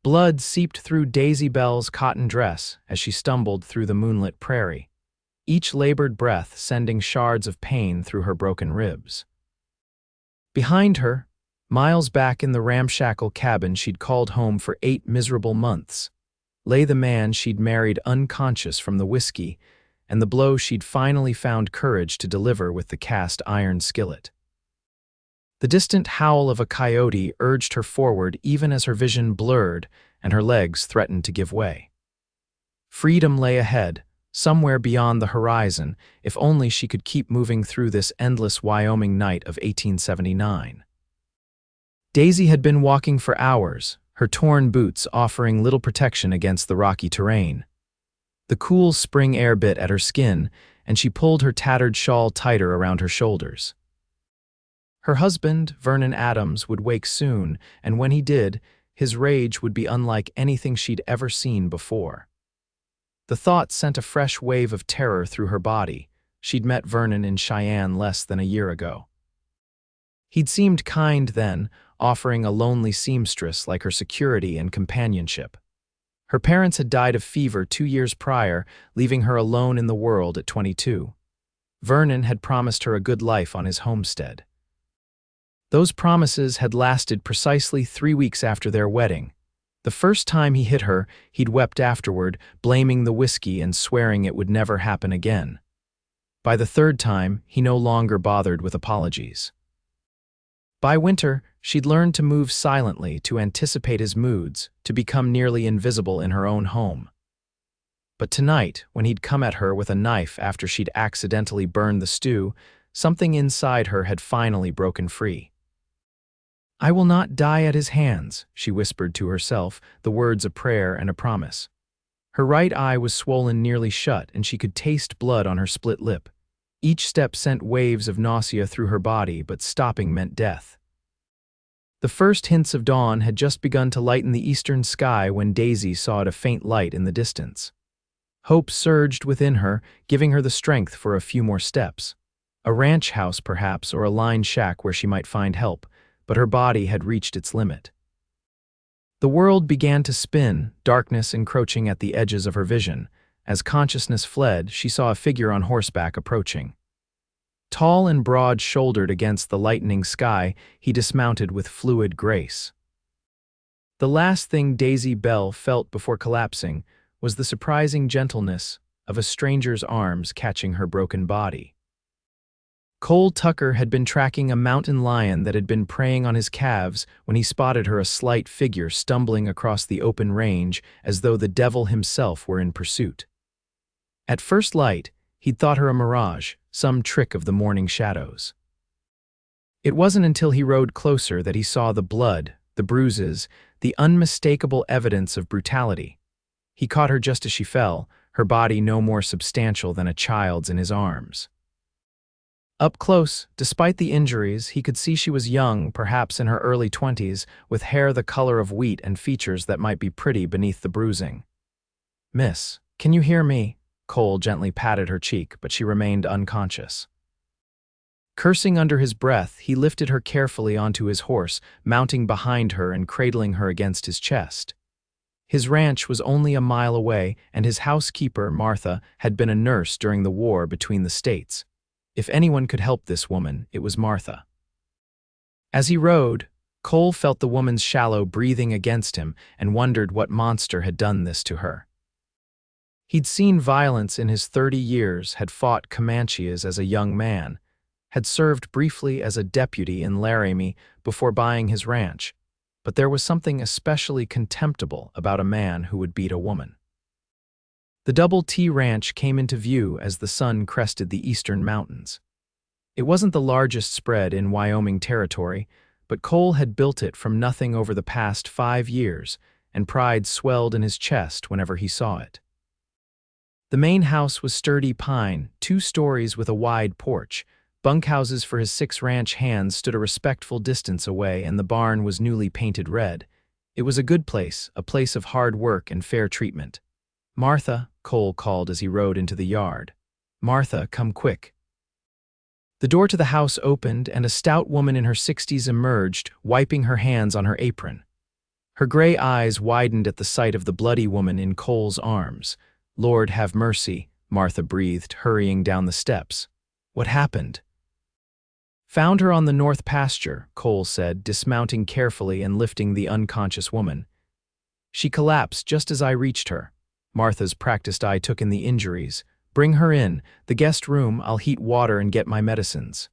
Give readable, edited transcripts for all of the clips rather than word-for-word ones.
Blood seeped through Daisy Bell's cotton dress as she stumbled through the moonlit prairie, each labored breath sending shards of pain through her broken ribs. Behind her, miles back in the ramshackle cabin she'd called home for 8 miserable months, lay the man she'd married unconscious from the whiskey and the blow she'd finally found courage to deliver with the cast iron skillet. The distant howl of a coyote urged her forward even as her vision blurred and her legs threatened to give way. Freedom lay ahead, somewhere beyond the horizon, if only she could keep moving through this endless Wyoming night of 1879. Daisy had been walking for hours, her torn boots offering little protection against the rocky terrain. The cool spring air bit at her skin, and she pulled her tattered shawl tighter around her shoulders. Her husband, Vernon Adams, would wake soon, and when he did, his rage would be unlike anything she'd ever seen before. The thought sent a fresh wave of terror through her body. She'd met Vernon in Cheyenne less than a year ago. He'd seemed kind then, offering a lonely seamstress like her security and companionship. Her parents had died of fever 2 years prior, leaving her alone in the world at 22. Vernon had promised her a good life on his homestead. Those promises had lasted precisely 3 weeks after their wedding. The first time he hit her, he'd wept afterward, blaming the whiskey and swearing it would never happen again. By the third time, he no longer bothered with apologies. By winter, she'd learned to move silently, to anticipate his moods, to become nearly invisible in her own home. But tonight, when he'd come at her with a knife after she'd accidentally burned the stew, something inside her had finally broken free. "I will not die at his hands," she whispered to herself, the words a prayer and a promise. Her right eye was swollen nearly shut, and she could taste blood on her split lip. Each step sent waves of nausea through her body, but stopping meant death. The first hints of dawn had just begun to lighten the eastern sky when Daisy saw a faint light in the distance. Hope surged within her, giving her the strength for a few more steps. A ranch house, perhaps, or a line shack where she might find help, but her body had reached its limit. The world began to spin, darkness encroaching at the edges of her vision. As consciousness fled, she saw a figure on horseback approaching. Tall and broad-shouldered against the lightening sky, he dismounted with fluid grace. The last thing Daisy Bell felt before collapsing was the surprising gentleness of a stranger's arms catching her broken body. Cole Tucker had been tracking a mountain lion that had been preying on his calves when he spotted her, a slight figure stumbling across the open range as though the devil himself were in pursuit. At first light, he'd thought her a mirage, some trick of the morning shadows. It wasn't until he rode closer that he saw the blood, the bruises, the unmistakable evidence of brutality. He caught her just as she fell, her body no more substantial than a child's in his arms. Up close, despite the injuries, he could see she was young, perhaps in her early 20s, with hair the color of wheat and features that might be pretty beneath the bruising. "Miss, can you hear me?" Cole gently patted her cheek, but she remained unconscious. Cursing under his breath, he lifted her carefully onto his horse, mounting behind her and cradling her against his chest. His ranch was only a mile away, and his housekeeper, Martha, had been a nurse during the war between the states. If anyone could help this woman, it was Martha. As he rode, Cole felt the woman's shallow breathing against him and wondered what monster had done this to her. He'd seen violence in his 30 years, had fought Comanches as a young man, had served briefly as a deputy in Laramie before buying his ranch, but there was something especially contemptible about a man who would beat a woman. The Double T Ranch came into view as the sun crested the eastern mountains. It wasn't the largest spread in Wyoming territory, but Cole had built it from nothing over the past 5 years, and pride swelled in his chest whenever he saw it. The main house was sturdy pine, 2 stories with a wide porch. Bunkhouses for his 6 ranch hands stood a respectful distance away, and the barn was newly painted red. It was a good place, a place of hard work and fair treatment. "Martha," Cole called as he rode into the yard. "Martha, come quick." The door to the house opened, and a stout woman in her 60s emerged, wiping her hands on her apron. Her gray eyes widened at the sight of the bloody woman in Cole's arms. "Lord, have mercy," Martha breathed, hurrying down the steps. "What happened?" "Found her on the north pasture," Cole said, dismounting carefully and lifting the unconscious woman. "She collapsed just as I reached her." Martha's practiced eye took in the injuries. "Bring her in. The guest room, I'll heat water and get my medicines."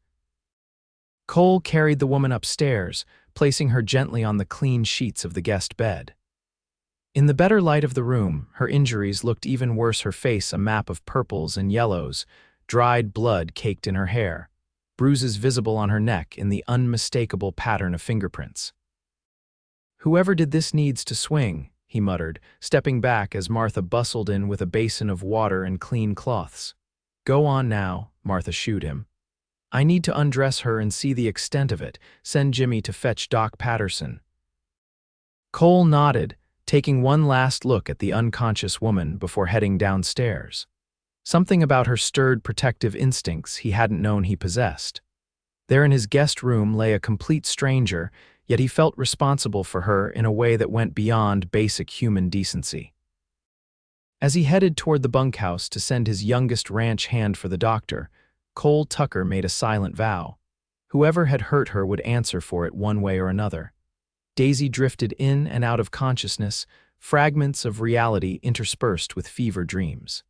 Cole carried the woman upstairs, placing her gently on the clean sheets of the guest bed. In the better light of the room, her injuries looked even worse, her face a map of purples and yellows, dried blood caked in her hair, bruises visible on her neck in the unmistakable pattern of fingerprints. "Whoever did this needs to swing," he muttered, stepping back as Martha bustled in with a basin of water and clean cloths. "Go on now," Martha shooed him. "I need to undress her and see the extent of it. Send Jimmy to fetch Doc Patterson." Cole nodded, taking one last look at the unconscious woman before heading downstairs. Something about her stirred protective instincts he hadn't known he possessed. There in his guest room lay a complete stranger, yet he felt responsible for her in a way that went beyond basic human decency. As he headed toward the bunkhouse to send his youngest ranch hand for the doctor, Cole Tucker made a silent vow. Whoever had hurt her would answer for it one way or another. Daisy drifted in and out of consciousness, fragments of reality interspersed with fever dreams.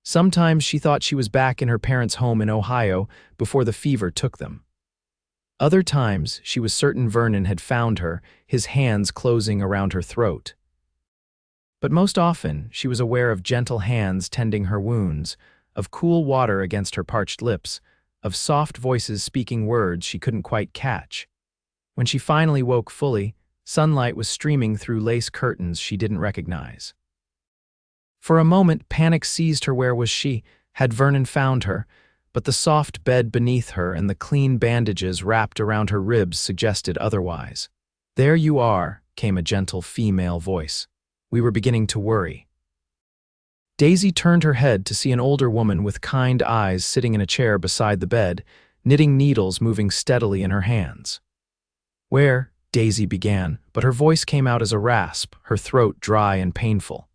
Sometimes she thought she was back in her parents' home in Ohio before the fever took them. Other times, she was certain Vernon had found her, his hands closing around her throat. But most often, she was aware of gentle hands tending her wounds, of cool water against her parched lips, of soft voices speaking words she couldn't quite catch. When she finally woke fully, sunlight was streaming through lace curtains she didn't recognize. For a moment, panic seized her. Where was she? Had Vernon found her? But the soft bed beneath her and the clean bandages wrapped around her ribs suggested otherwise. "There you are," came a gentle female voice. "We were beginning to worry." Daisy turned her head to see an older woman with kind eyes sitting in a chair beside the bed, knitting needles moving steadily in her hands. "Where?" Daisy began, but her voice came out as a rasp, her throat dry and painful.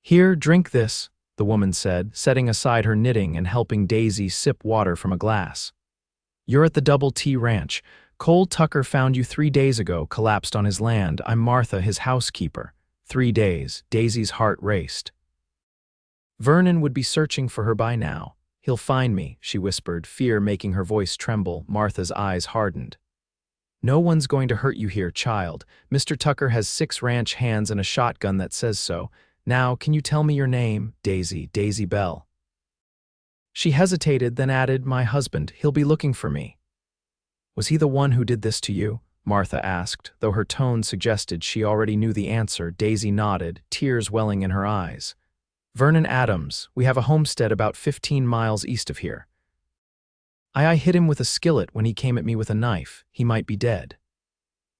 "Here, drink this," the woman said, setting aside her knitting and helping Daisy sip water from a glass. "You're at the Double T Ranch. Cole Tucker found you 3 days ago, collapsed on his land. I'm Martha, his housekeeper." 3 days, Daisy's heart raced. Vernon would be searching for her by now. "He'll find me," she whispered, fear making her voice tremble. Martha's eyes hardened. "No one's going to hurt you here, child. Mr. Tucker has 6 ranch hands and a shotgun that says so. Now, can you tell me your name?" Daisy Bell." She hesitated, then added, "My husband. He'll be looking for me." "Was he the one who did this to you?" Martha asked, though her tone suggested she already knew the answer. Daisy nodded, tears welling in her eyes. "Vernon Adams. We have a homestead about 15 miles east of here. I hit him with a skillet when he came at me with a knife. He might be dead."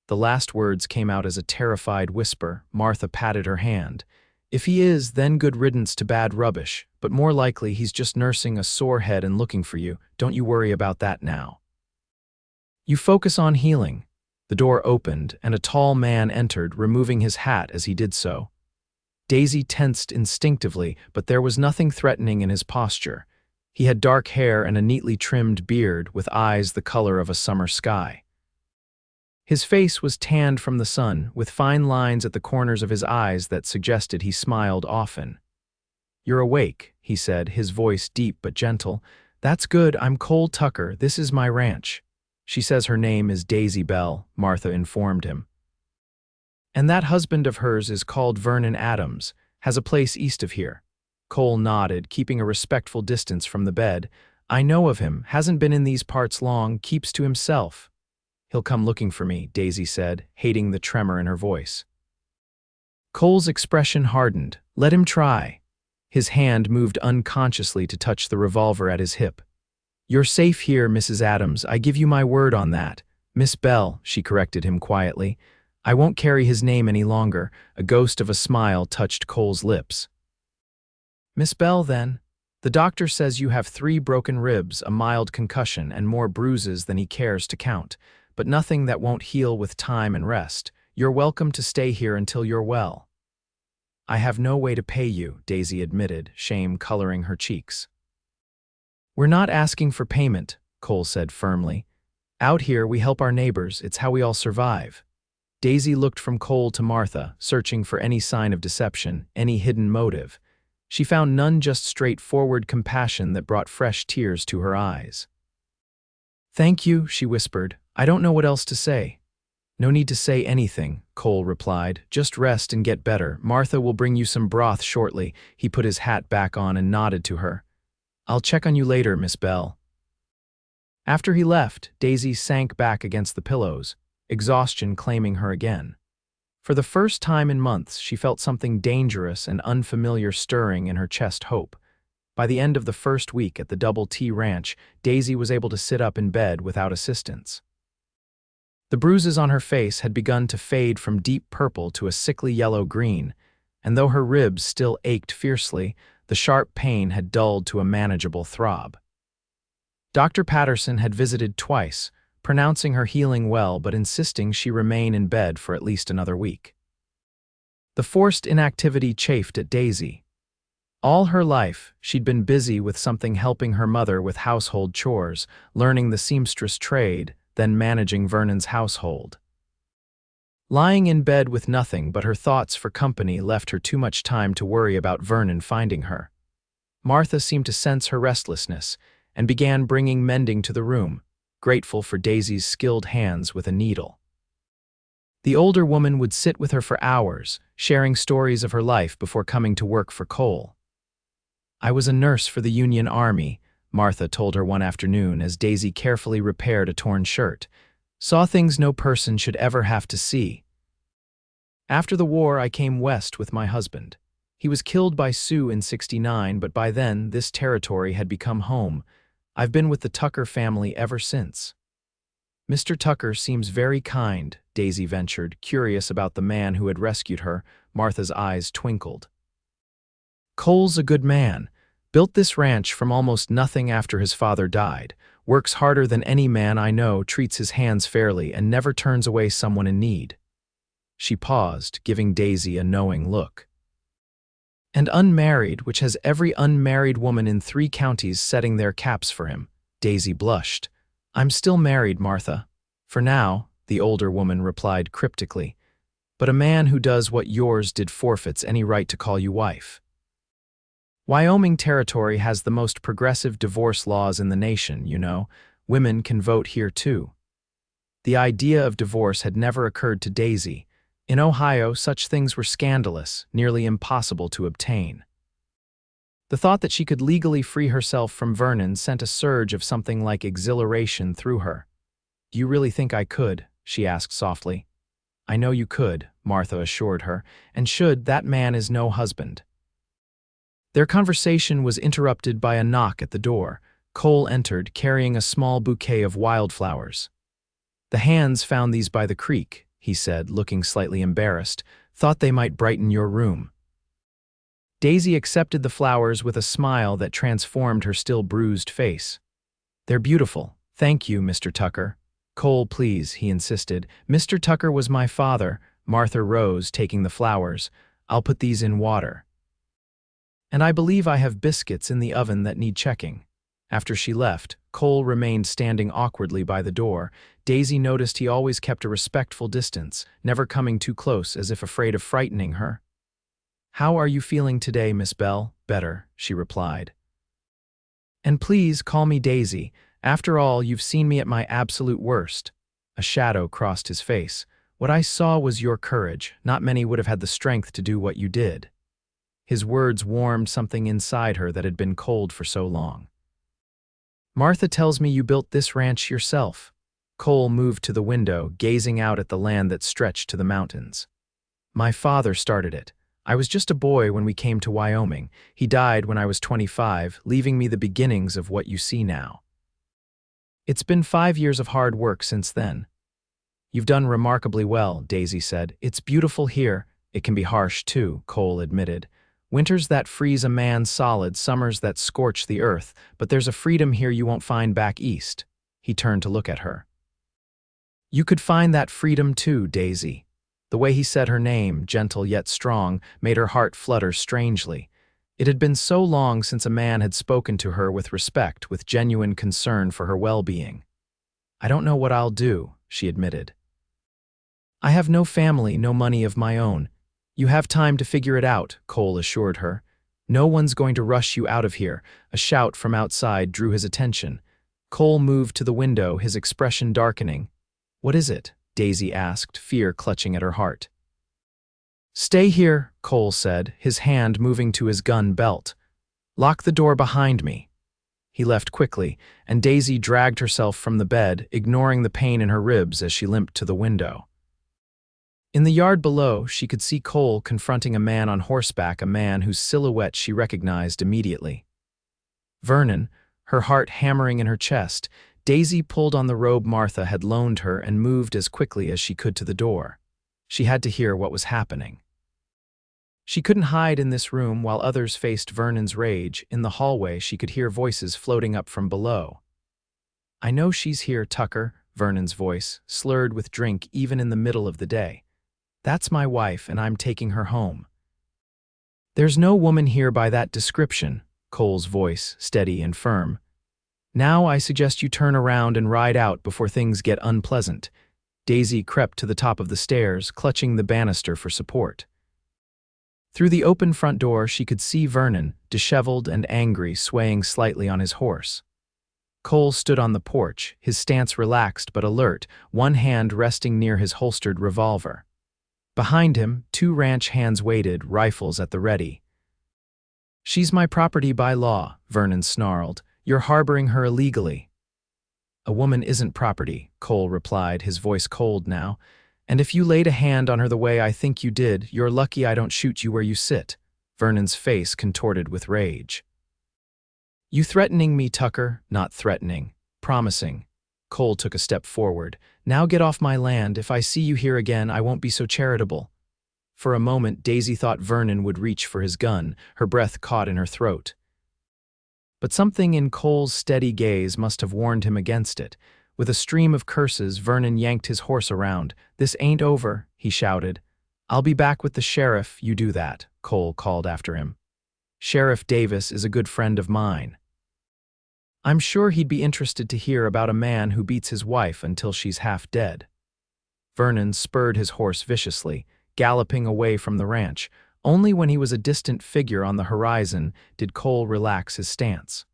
The last words came out as a terrified whisper. Martha patted her hand. "If he is, then good riddance to bad rubbish, but more likely he's just nursing a sore head and looking for you. Don't you worry about that now. You focus on healing." The door opened, and a tall man entered, removing his hat as he did so. Daisy tensed instinctively, but there was nothing threatening in his posture. He had dark hair and a neatly trimmed beard, with eyes the color of a summer sky. His face was tanned from the sun, with fine lines at the corners of his eyes that suggested he smiled often. "You're awake," he said, his voice deep but gentle. "That's good. I'm Cole Tucker. This is my ranch." "She says her name is Daisy Bell," Martha informed him. "And that husband of hers is called Vernon Adams, has a place east of here." Cole nodded, keeping a respectful distance from the bed. "I know of him, hasn't been in these parts long, keeps to himself." "He'll come looking for me," Daisy said, hating the tremor in her voice. Cole's expression hardened. "Let him try." His hand moved unconsciously to touch the revolver at his hip. "You're safe here, Mrs. Adams. I give you my word on that." "Miss Bell," she corrected him quietly. "I won't carry his name any longer." A ghost of a smile touched Cole's lips. "Miss Bell, then. The doctor says you have 3 broken ribs, a mild concussion, and more bruises than he cares to count, but nothing that won't heal with time and rest. You're welcome to stay here until you're well. I have no way to pay you, Daisy admitted, shame coloring her cheeks. We're not asking for payment, Cole said firmly. Out here, we help our neighbors. It's how we all survive. Daisy looked from Cole to Martha, searching for any sign of deception, any hidden motive. She found none, just straightforward compassion that brought fresh tears to her eyes. Thank you, she whispered. I don't know what else to say. No need to say anything, Cole replied. Just rest and get better. Martha will bring you some broth shortly. He put his hat back on and nodded to her. I'll check on you later, Miss Bell. After he left, Daisy sank back against the pillows, exhaustion claiming her again. For the first time in months, she felt something dangerous and unfamiliar stirring in her chest. Hope. By the end of the first week at the Double T Ranch, Daisy was able to sit up in bed without assistance. The bruises on her face had begun to fade from deep purple to a sickly yellow-green, and though her ribs still ached fiercely, the sharp pain had dulled to a manageable throb. Dr. Patterson had visited twice, pronouncing her healing well but insisting she remain in bed for at least another week. The forced inactivity chafed at Daisy. All her life, she'd been busy with something, helping her mother with household chores, learning the seamstress trade, then managing Vernon's household. Lying in bed with nothing but her thoughts for company left her too much time to worry about Vernon finding her. Martha seemed to sense her restlessness and began bringing mending to the room, grateful for Daisy's skilled hands with a needle. The older woman would sit with her for hours, sharing stories of her life before coming to work for Cole. I was a nurse for the Union Army, Martha told her one afternoon as Daisy carefully repaired a torn shirt. Saw things no person should ever have to see. After the war, I came west with my husband. He was killed by Sioux in '69, but by then, this territory had become home. I've been with the Tucker family ever since. Mr. Tucker seems very kind, Daisy ventured, curious about the man who had rescued her. Martha's eyes twinkled. Cole's a good man. Built this ranch from almost nothing after his father died. Works harder than any man I know, treats his hands fairly, and never turns away someone in need. She paused, giving Daisy a knowing look. And unmarried, which has every unmarried woman in 3 counties setting their caps for him. Daisy blushed. I'm still married, Martha. For now, the older woman replied cryptically. But a man who does what yours did forfeits any right to call you wife. Wyoming Territory has the most progressive divorce laws in the nation, you know. Women can vote here too. The idea of divorce had never occurred to Daisy. In Ohio, such things were scandalous, nearly impossible to obtain. The thought that she could legally free herself from Vernon sent a surge of something like exhilaration through her. Do you really think I could? She asked softly. I know you could, Martha assured her, and should, that man is no husband. Their conversation was interrupted by a knock at the door. Cole entered, carrying a small bouquet of wildflowers. The Hands found these by the creek, he said, looking slightly embarrassed. Thought they might brighten your room. Daisy accepted the flowers with a smile that transformed her still bruised face. They're beautiful. Thank you, Mr. Tucker. Cole, please, he insisted. Mr. Tucker was my father. Martha rose, taking the flowers. I'll put these in water. And I believe I have biscuits in the oven that need checking. After she left, Cole remained standing awkwardly by the door. Daisy noticed he always kept a respectful distance, never coming too close as if afraid of frightening her. How are you feeling today, Miss Bell? Better, she replied. And please call me Daisy. After all, you've seen me at my absolute worst. A shadow crossed his face. What I saw was your courage. Not many would have had the strength to do what you did. His words warmed something inside her that had been cold for so long. Martha tells me you built this ranch yourself. Cole moved to the window, gazing out at the land that stretched to the mountains. My father started it. I was just a boy when we came to Wyoming. He died when I was 25, leaving me the beginnings of what you see now. It's been 5 years of hard work since then. You've done remarkably well, Daisy said. It's beautiful here. It can be harsh too, Cole admitted. Winters that freeze a man solid, summers that scorch the earth, but there's a freedom here you won't find back east. He turned to look at her. You could find that freedom too, Daisy. The The way he said her name, gentle yet strong, made her heart flutter strangely. It had been so long since a man had spoken to her with respect, with genuine concern for her well-being. "I don't know what I'll do," she admitted. "I have no family, no money of my own. You have time to figure it out," Cole assured her. "No one's going to rush you out of here." A shout from outside drew his attention. Cole moved to the window, his expression darkening. "What is it?" Daisy asked, fear clutching at her heart. "Stay here," Cole said, his hand moving to his gun belt. "Lock the door behind me." He left quickly, and Daisy dragged herself from the bed, ignoring the pain in her ribs as she limped to the window. In the yard below, she could see Cole confronting a man on horseback, a man whose silhouette she recognized immediately. Vernon, her heart hammering in her chest, Daisy pulled on the robe Martha had loaned her and moved as quickly as she could to the door. She had to hear what was happening. She couldn't hide in this room while others faced Vernon's rage. In the hallway, she could hear voices floating up from below. "I know she's here, Tucker," Vernon's voice, slurred with drink even in the middle of the day. "That's my wife, and I'm taking her home." "There's no woman here by that description," Cole's voice, steady and firm. "Now I suggest you turn around and ride out before things get unpleasant." Daisy crept to the top of the stairs, clutching the banister for support. Through the open front door, she could see Vernon, disheveled and angry, swaying slightly on his horse. Cole stood on the porch, his stance relaxed but alert, one hand resting near his holstered revolver. Behind him, two ranch hands waited, rifles at the ready. "She's my property by law," Vernon snarled. "You're harboring her illegally." "A woman isn't property," Cole replied, his voice cold now. "And if you laid a hand on her the way I think you did, you're lucky I don't shoot you where you sit." Vernon's face contorted with rage. "You threatening me, Tucker?" "Not threatening. Promising." Cole took a step forward. "Now get off my land. If I see you here again, I won't be so charitable." For a moment, Daisy thought Vernon would reach for his gun, her breath caught in her throat. But something in Cole's steady gaze must have warned him against it. With a stream of curses, Vernon yanked his horse around. "This ain't over," he shouted. "I'll be back with the sheriff, you do that," Cole called after him. "Sheriff Davis is a good friend of mine. I'm sure he'd be interested to hear about a man who beats his wife until she's half dead." Vernon spurred his horse viciously, galloping away from the ranch. Only when he was a distant figure on the horizon did Cole relax his stance.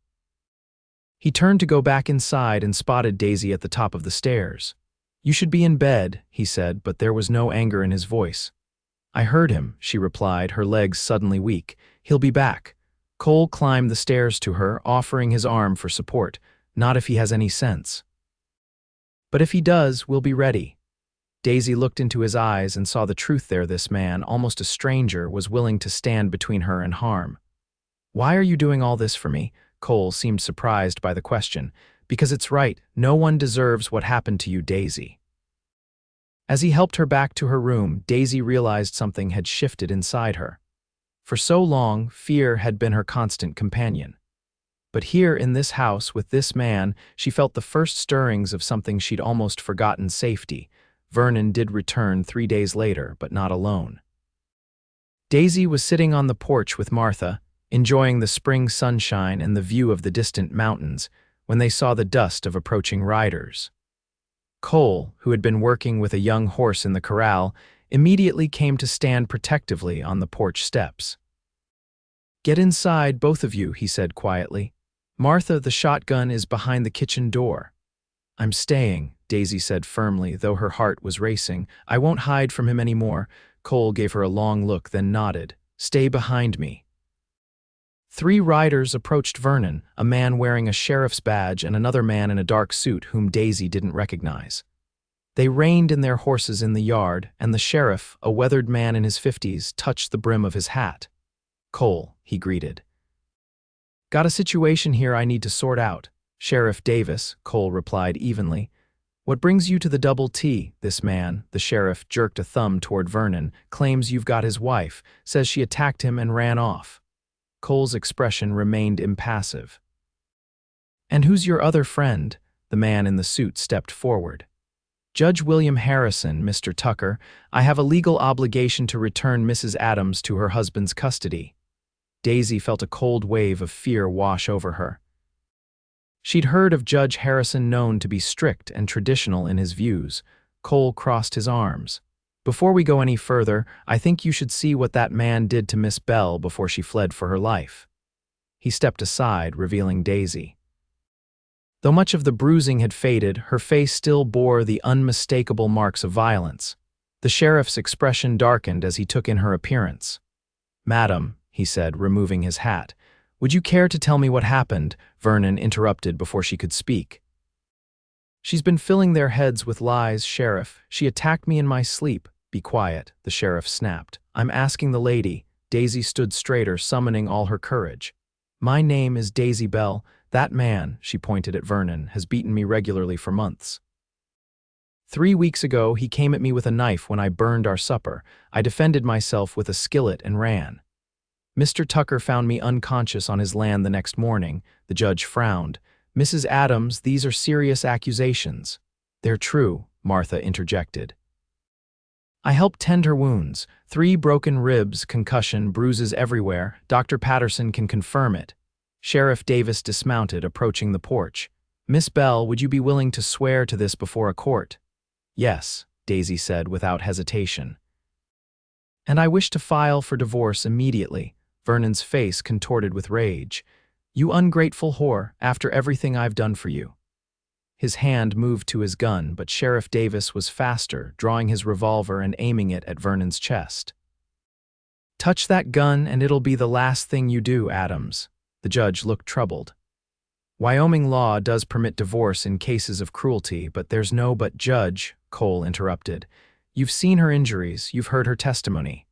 He turned to go back inside and spotted Daisy at the top of the stairs. "You should be in bed," he said, but there was no anger in his voice. "I heard him," she replied, her legs suddenly weak. "He'll be back." Cole climbed the stairs to her, offering his arm for support. "Not if he has any sense." "But if he does, we'll be ready." Daisy looked into his eyes and saw the truth there. This man, almost a stranger, was willing to stand between her and harm. "Why are you doing all this for me?" Cole seemed surprised by the question. "Because it's right. No one deserves what happened to you, Daisy." As he helped her back to her room, Daisy realized something had shifted inside her. For so long, fear had been her constant companion. But here in this house with this man, she felt the first stirrings of something she'd almost forgotten: safety. Vernon did return 3 days later, but not alone. Daisy was sitting on the porch with Martha, enjoying the spring sunshine and the view of the distant mountains, when they saw the dust of approaching riders. Cole, who had been working with a young horse in the corral, immediately came to stand protectively on the porch steps. "Get inside, both of you," he said quietly. "Martha, the shotgun is behind the kitchen door." "I'm staying," Daisy said firmly, though her heart was racing. "I won't hide from him anymore." Cole gave her a long look, then nodded. "Stay behind me." 3 riders approached Vernon, a man wearing a sheriff's badge and another man in a dark suit whom Daisy didn't recognize. They reined in their horses in the yard, and the sheriff, a weathered man in his 50s, touched the brim of his hat. "Cole," he greeted. "Got a situation here I need to sort out." "Sheriff Davis," Cole replied evenly. "What brings you to the Double T? This man," the sheriff jerked a thumb toward Vernon, "claims you've got his wife, says she attacked him and ran off." Cole's expression remained impassive. "And who's your other friend?" The man in the suit stepped forward. Judge William Harrison, Mr. Tucker, I have a legal obligation to return Mrs. Adams to her husband's custody. Daisy felt a cold wave of fear wash over her. She'd heard of Judge Harrison known to be strict and traditional in his views. Cole crossed his arms. Before we go any further, I think you should see what that man did to Miss Bell before she fled for her life. He stepped aside, revealing Daisy. Though much of the bruising had faded, her face still bore the unmistakable marks of violence. The sheriff's expression darkened as he took in her appearance. "Madam," he said, removing his hat, "would you care to tell me what happened?" Vernon interrupted before she could speak. "She's been filling their heads with lies, Sheriff. She attacked me in my sleep." "Be quiet," the sheriff snapped. "I'm asking the lady." Daisy stood straighter, summoning all her courage. "My name is Daisy Bell. That man," she pointed at Vernon, "has beaten me regularly for months. 3 weeks ago, he came at me with a knife when I burned our supper. I defended myself with a skillet and ran. Mr. Tucker found me unconscious on his land the next morning." The judge frowned. "Mrs. Adams, these are serious accusations." "They're true," Martha interjected. "I helped tend her wounds. 3 broken ribs, concussion, bruises everywhere. Dr. Patterson can confirm it." Sheriff Davis dismounted, approaching the porch. "Miss Bell, would you be willing to swear to this before a court?" "Yes," Daisy said without hesitation. "And I wish to file for divorce immediately." Vernon's face contorted with rage. "You ungrateful whore, after everything I've done for you." His hand moved to his gun, but Sheriff Davis was faster, drawing his revolver and aiming it at Vernon's chest. "Touch that gun and it'll be the last thing you do, Adams." The judge looked troubled. "Wyoming law does permit divorce in cases of cruelty, but there's no but." "Judge," Cole interrupted, "you've seen her injuries, you've heard her testimony.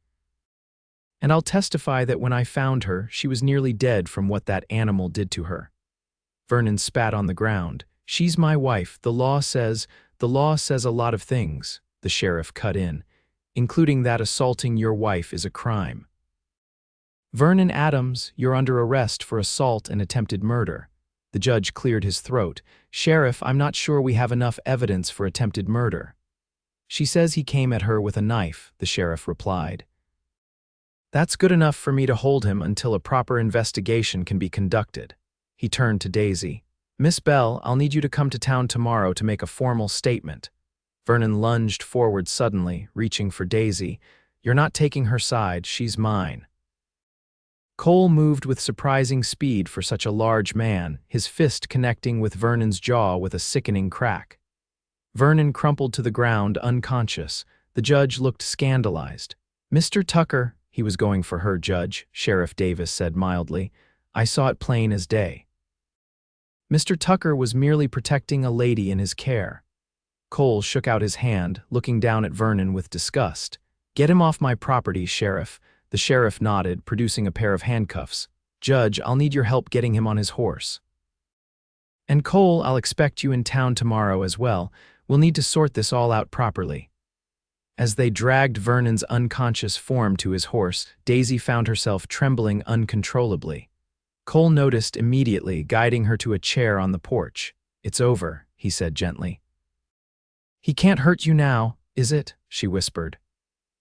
And I'll testify that when I found her, she was nearly dead from what that animal did to her." Vernon spat on the ground. "She's my wife. The law says a lot of things," the sheriff cut in, "including that assaulting your wife is a crime." "Vernon Adams, you're under arrest for assault and attempted murder." The judge cleared his throat. "Sheriff, I'm not sure we have enough evidence for attempted murder." "She says he came at her with a knife," the sheriff replied. "That's good enough for me to hold him until a proper investigation can be conducted." He turned to Daisy. "Miss Bell, I'll need you to come to town tomorrow to make a formal statement." Vernon lunged forward suddenly, reaching for Daisy. "You're not taking her side, she's mine." Cole moved with surprising speed for such a large man, his fist connecting with Vernon's jaw with a sickening crack. Vernon crumpled to the ground, unconscious. The judge looked scandalized. "Mr. Tucker," "He was going for her, Judge," Sheriff Davis said mildly. "I saw it plain as day. Mr. Tucker was merely protecting a lady in his care." Cole shook out his hand, looking down at Vernon with disgust. "Get him off my property, Sheriff." The sheriff nodded, producing a pair of handcuffs. "Judge, I'll need your help getting him on his horse. And Cole, I'll expect you in town tomorrow as well. We'll need to sort this all out properly." As they dragged Vernon's unconscious form to his horse, Daisy found herself trembling uncontrollably. Cole noticed immediately, guiding her to a chair on the porch. "It's over," he said gently. "He can't hurt you now, is it?" she whispered.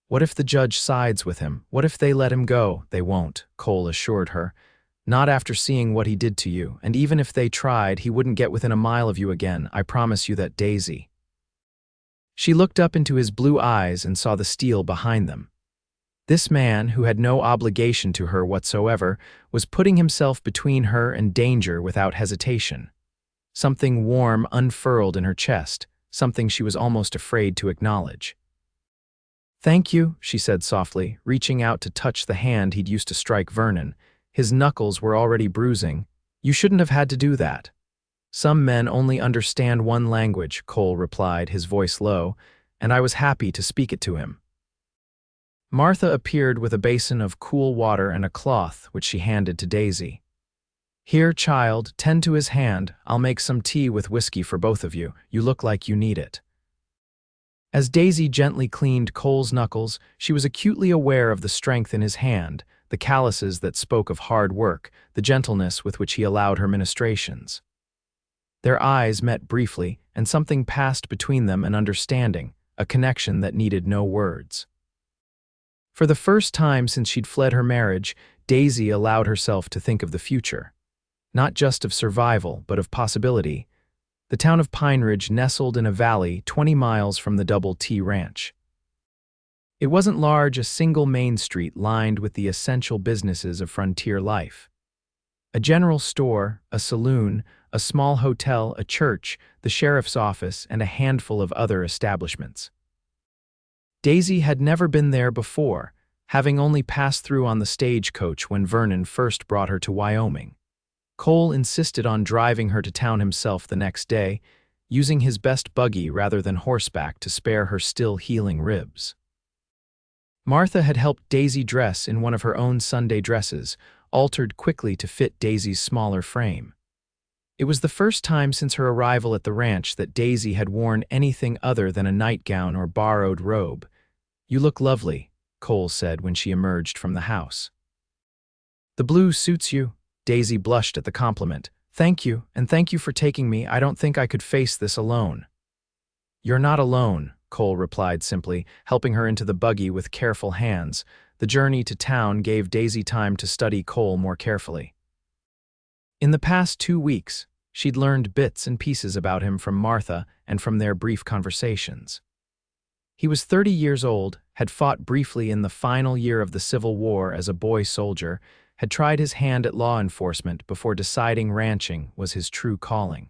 "What if the judge sides with him? What if they let him go?" "They won't," Cole assured her. "Not after seeing what he did to you, and even if they tried, he wouldn't get within a mile of you again. I promise you that, Daisy." She looked up into his blue eyes and saw the steel behind them. This man, who had no obligation to her whatsoever, was putting himself between her and danger without hesitation. Something warm unfurled in her chest, something she was almost afraid to acknowledge. "Thank you," she said softly, reaching out to touch the hand he'd used to strike Vernon. His knuckles were already bruising. "You shouldn't have had to do that." "Some men only understand one language," Cole replied, his voice low, "and I was happy to speak it to him." Martha appeared with a basin of cool water and a cloth, which she handed to Daisy. "Here, child, tend to his hand. I'll make some tea with whiskey for both of you. You look like you need it." As Daisy gently cleaned Cole's knuckles, she was acutely aware of the strength in his hand, the calluses that spoke of hard work, the gentleness with which he allowed her ministrations. Their eyes met briefly, and something passed between them, an understanding, a connection that needed no words. For the first time since she'd fled her marriage, Daisy allowed herself to think of the future. Not just of survival, but of possibility. The town of Pine Ridge nestled in a valley 20 miles from the Double T Ranch. It wasn't large, a single main street lined with the essential businesses of frontier life. A general store, a saloon, a small hotel, a church, the sheriff's office, and a handful of other establishments. Daisy had never been there before, having only passed through on the stagecoach when Vernon first brought her to Wyoming. Cole insisted on driving her to town himself the next day, using his best buggy rather than horseback to spare her still healing ribs. Martha had helped Daisy dress in one of her own Sunday dresses, altered quickly to fit Daisy's smaller frame. It was the first time since her arrival at the ranch that Daisy had worn anything other than a nightgown or borrowed robe. "You look lovely," Cole said when she emerged from the house. "The blue suits you." Daisy blushed at the compliment. "Thank you, and thank you for taking me. I don't think I could face this alone." "You're not alone," Cole replied simply, helping her into the buggy with careful hands. The journey to town gave Daisy time to study Cole more carefully. In the past 2 weeks, she'd learned bits and pieces about him from Martha and from their brief conversations. He was 30 years old, had fought briefly in the final year of the Civil War as a boy soldier, had tried his hand at law enforcement before deciding ranching was his true calling.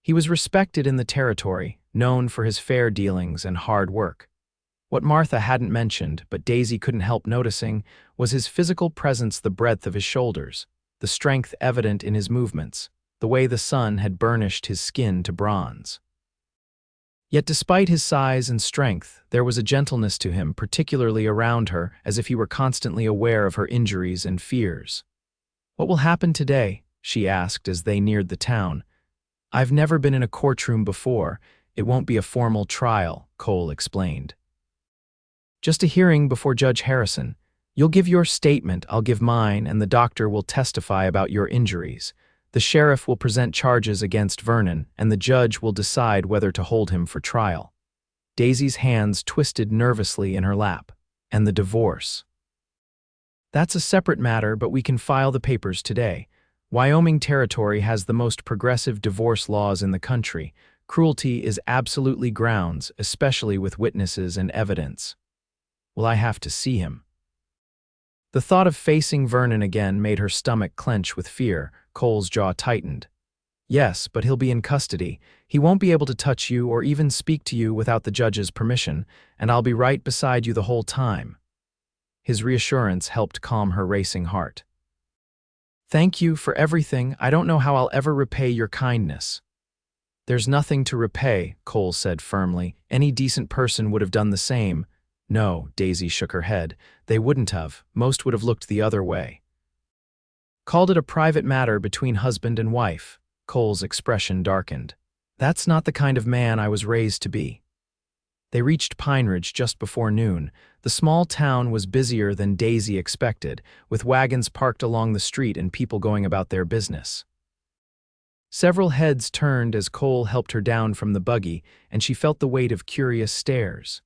He was respected in the territory, known for his fair dealings and hard work. What Martha hadn't mentioned, but Daisy couldn't help noticing, was his physical presence, the breadth of his shoulders, the strength evident in his movements, the way the sun had burnished his skin to bronze. Yet despite his size and strength, there was a gentleness to him, particularly around her, as if he were constantly aware of her injuries and fears. "What will happen today?" she asked as they neared the town. "I've never been in a courtroom before. It won't be a formal trial," Cole explained. "Just a hearing before Judge Harrison. You'll give your statement, I'll give mine, and the doctor will testify about your injuries. The sheriff will present charges against Vernon, and the judge will decide whether to hold him for trial." Daisy's hands twisted nervously in her lap. "And the divorce?" "That's a separate matter, but we can file the papers today. Wyoming Territory has the most progressive divorce laws in the country. Cruelty is absolutely grounds, especially with witnesses and evidence." "Will I have to see him?" The thought of facing Vernon again made her stomach clench with fear. Cole's jaw tightened. "Yes, but he'll be in custody. He won't be able to touch you or even speak to you without the judge's permission, and I'll be right beside you the whole time." His reassurance helped calm her racing heart. "Thank you for everything. I don't know how I'll ever repay your kindness." "There's nothing to repay," Cole said firmly. "Any decent person would have done the same." "No," Daisy shook her head. "They wouldn't have. Most would have looked the other way." "Called it a private matter between husband and wife." Cole's expression darkened. "That's not the kind of man I was raised to be." They reached Pine Ridge just before noon. The small town was busier than Daisy expected, with wagons parked along the street and people going about their business. Several heads turned as Cole helped her down from the buggy, and she felt the weight of curious stares.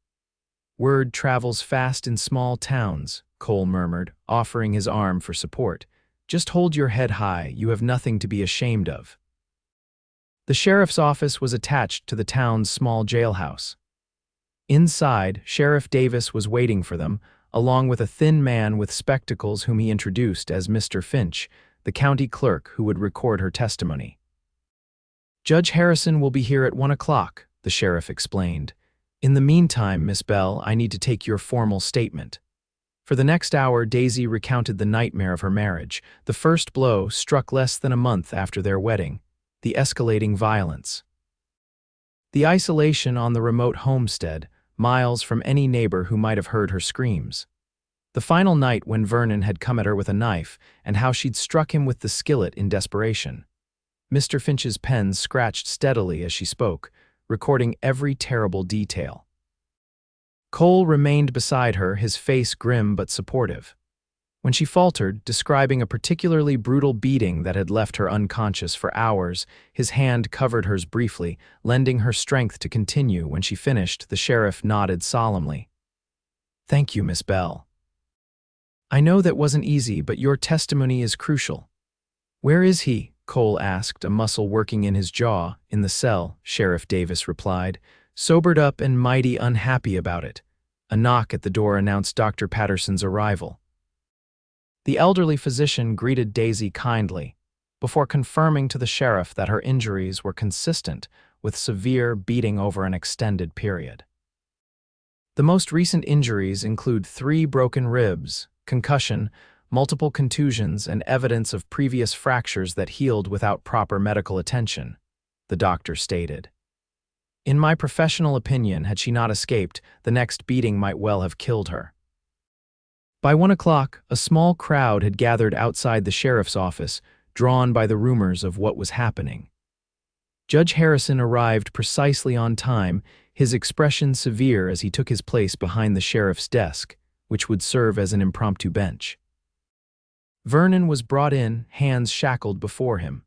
"Word travels fast in small towns," Cole murmured, offering his arm for support. "Just hold your head high. You have nothing to be ashamed of." The sheriff's office was attached to the town's small jailhouse. Inside, Sheriff Davis was waiting for them, along with a thin man with spectacles whom he introduced as Mr. Finch, the county clerk who would record her testimony. "Judge Harrison will be here at 1 o'clock, the sheriff explained. "In the meantime, Miss Bell, I need to take your formal statement." For the next hour, Daisy recounted the nightmare of her marriage, the first blow struck less than a month after their wedding, the escalating violence. The isolation on the remote homestead, miles from any neighbor who might have heard her screams. The final night when Vernon had come at her with a knife, and how she'd struck him with the skillet in desperation. Mr. Finch's pen scratched steadily as she spoke, recording every terrible detail. Cole remained beside her, his face grim but supportive. When she faltered, describing a particularly brutal beating that had left her unconscious for hours, his hand covered hers briefly, lending her strength to continue. When she finished, the sheriff nodded solemnly. "Thank you, Miss Bell. I know that wasn't easy, but your testimony is crucial." "Where is he?" Cole asked, a muscle working in his jaw. "In the cell," Sheriff Davis replied, sobered up and mighty unhappy about it. A knock at the door announced Dr. Patterson's arrival. The elderly physician greeted Daisy kindly, before confirming to the sheriff that her injuries were consistent with severe beating over an extended period. The most recent injuries include 3 broken ribs, concussion, multiple contusions, and evidence of previous fractures that healed without proper medical attention, the doctor stated. "In my professional opinion, had she not escaped, the next beating might well have killed her." By 1 o'clock, a small crowd had gathered outside the sheriff's office, drawn by the rumors of what was happening. Judge Harrison arrived precisely on time, his expression severe as he took his place behind the sheriff's desk, which would serve as an impromptu bench. Vernon was brought in, hands shackled before him.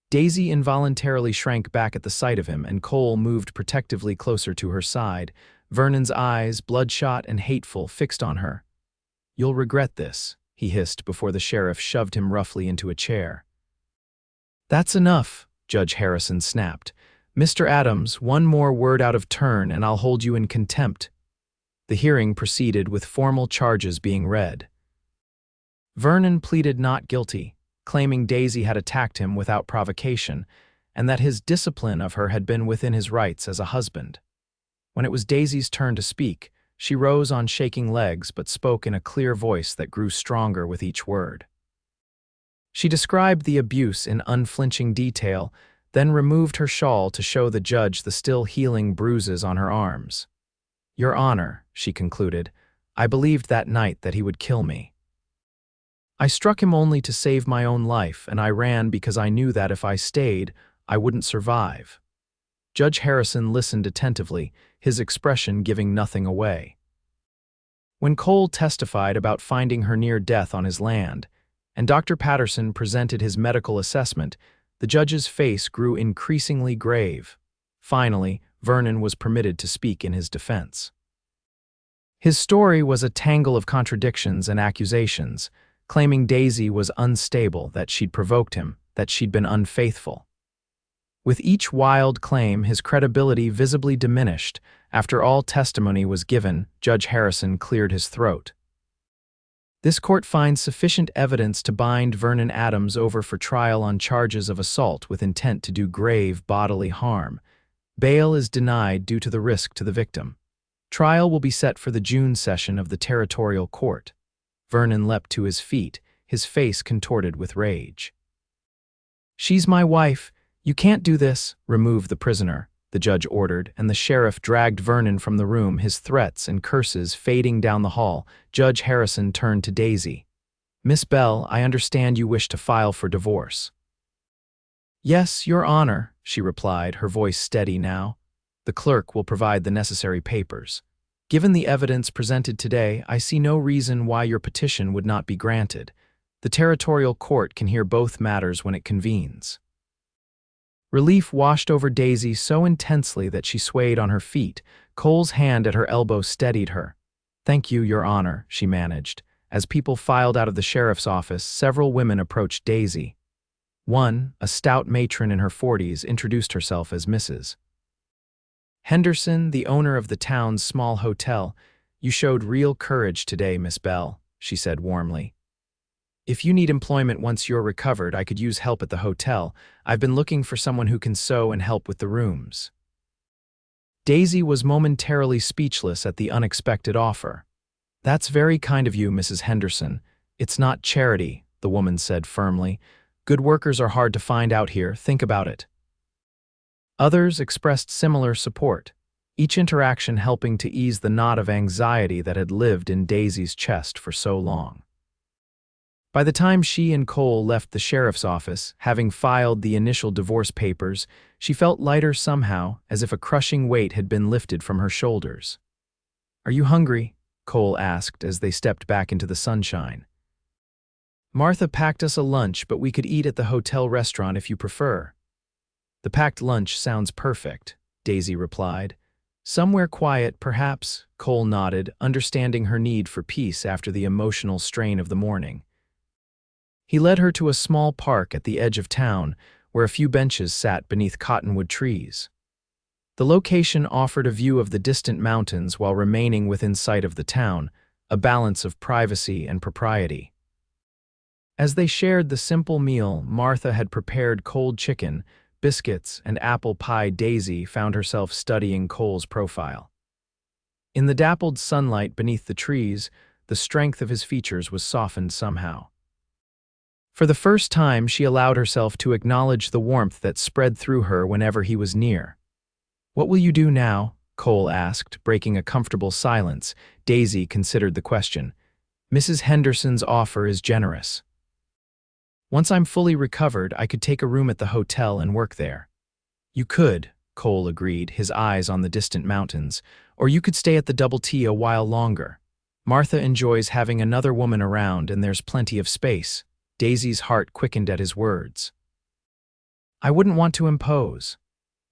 Daisy involuntarily shrank back at the sight of him, and Cole moved protectively closer to her side, Vernon's eyes, bloodshot and hateful, fixed on her. "You'll regret this," he hissed before the sheriff shoved him roughly into a chair. "That's enough," Judge Harrison snapped. "Mr. Adams, one more word out of turn and I'll hold you in contempt." The hearing proceeded with formal charges being read. Vernon pleaded not guilty, claiming Daisy had attacked him without provocation, and that his discipline of her had been within his rights as a husband. When it was Daisy's turn to speak, she rose on shaking legs but spoke in a clear voice that grew stronger with each word. She described the abuse in unflinching detail, then removed her shawl to show the judge the still healing bruises on her arms. "Your Honor," she concluded, "I believed that night that he would kill me. I struck him only to save my own life, and I ran because I knew that if I stayed, I wouldn't survive." Judge Harrison listened attentively, his expression giving nothing away. When Cole testified about finding her near death on his land, and Dr. Patterson presented his medical assessment, the judge's face grew increasingly grave. Finally, Vernon was permitted to speak in his defense. His story was a tangle of contradictions and accusations, claiming Daisy was unstable, that she'd provoked him, that she'd been unfaithful. With each wild claim, his credibility visibly diminished. After all testimony was given, Judge Harrison cleared his throat. "This court finds sufficient evidence to bind Vernon Adams over for trial on charges of assault with intent to do grave bodily harm. Bail is denied due to the risk to the victim. Trial will be set for the June session of the territorial court." Vernon leapt to his feet, his face contorted with rage. "She's my wife. You can't do this." "Remove the prisoner," the judge ordered, and the sheriff dragged Vernon from the room, his threats and curses fading down the hall. Judge Harrison turned to Daisy. "Miss Bell, I understand you wish to file for divorce." "Yes, Your Honor," she replied, her voice steady now. "The clerk will provide the necessary papers. Given the evidence presented today, I see no reason why your petition would not be granted. The territorial court can hear both matters when it convenes." Relief washed over Daisy so intensely that she swayed on her feet. Cole's hand at her elbow steadied her. "Thank you, Your Honor," she managed. As people filed out of the sheriff's office, several women approached Daisy. One, a stout matron in her 40s, introduced herself as Mrs. Henderson, the owner of the town's small hotel. "You showed real courage today, Miss Bell," she said warmly. "If you need employment once you're recovered, I could use help at the hotel. I've been looking for someone who can sew and help with the rooms." Daisy was momentarily speechless at the unexpected offer. "That's very kind of you, Mrs. Henderson. It's not charity," the woman said firmly. "Good workers are hard to find out here. Think about it." Others expressed similar support, each interaction helping to ease the knot of anxiety that had lived in Daisy's chest for so long. By the time she and Cole left the sheriff's office, having filed the initial divorce papers, she felt lighter somehow, as if a crushing weight had been lifted from her shoulders. "Are you hungry?" Cole asked as they stepped back into the sunshine. Martha packed us a lunch, but we could eat at the hotel restaurant if you prefer. The packed lunch sounds perfect, Daisy replied. Somewhere quiet, perhaps, Cole nodded, understanding her need for peace after the emotional strain of the morning. He led her to a small park at the edge of town, where a few benches sat beneath cottonwood trees. The location offered a view of the distant mountains while remaining within sight of the town, a balance of privacy and propriety. As they shared the simple meal, Martha had prepared cold chicken, biscuits, and apple pie. Daisy found herself studying Cole's profile. In the dappled sunlight beneath the trees, the strength of his features was softened somehow. For the first time, she allowed herself to acknowledge the warmth that spread through her whenever he was near. "What will you do now?" Cole asked, breaking a comfortable silence. Daisy considered the question. "Mrs. Henderson's offer is generous. Once I'm fully recovered, I could take a room at the hotel and work there." "You could," Cole agreed, his eyes on the distant mountains, "or you could stay at the Double T a while longer. Martha enjoys having another woman around and there's plenty of space." Daisy's heart quickened at his words. "I wouldn't want to impose."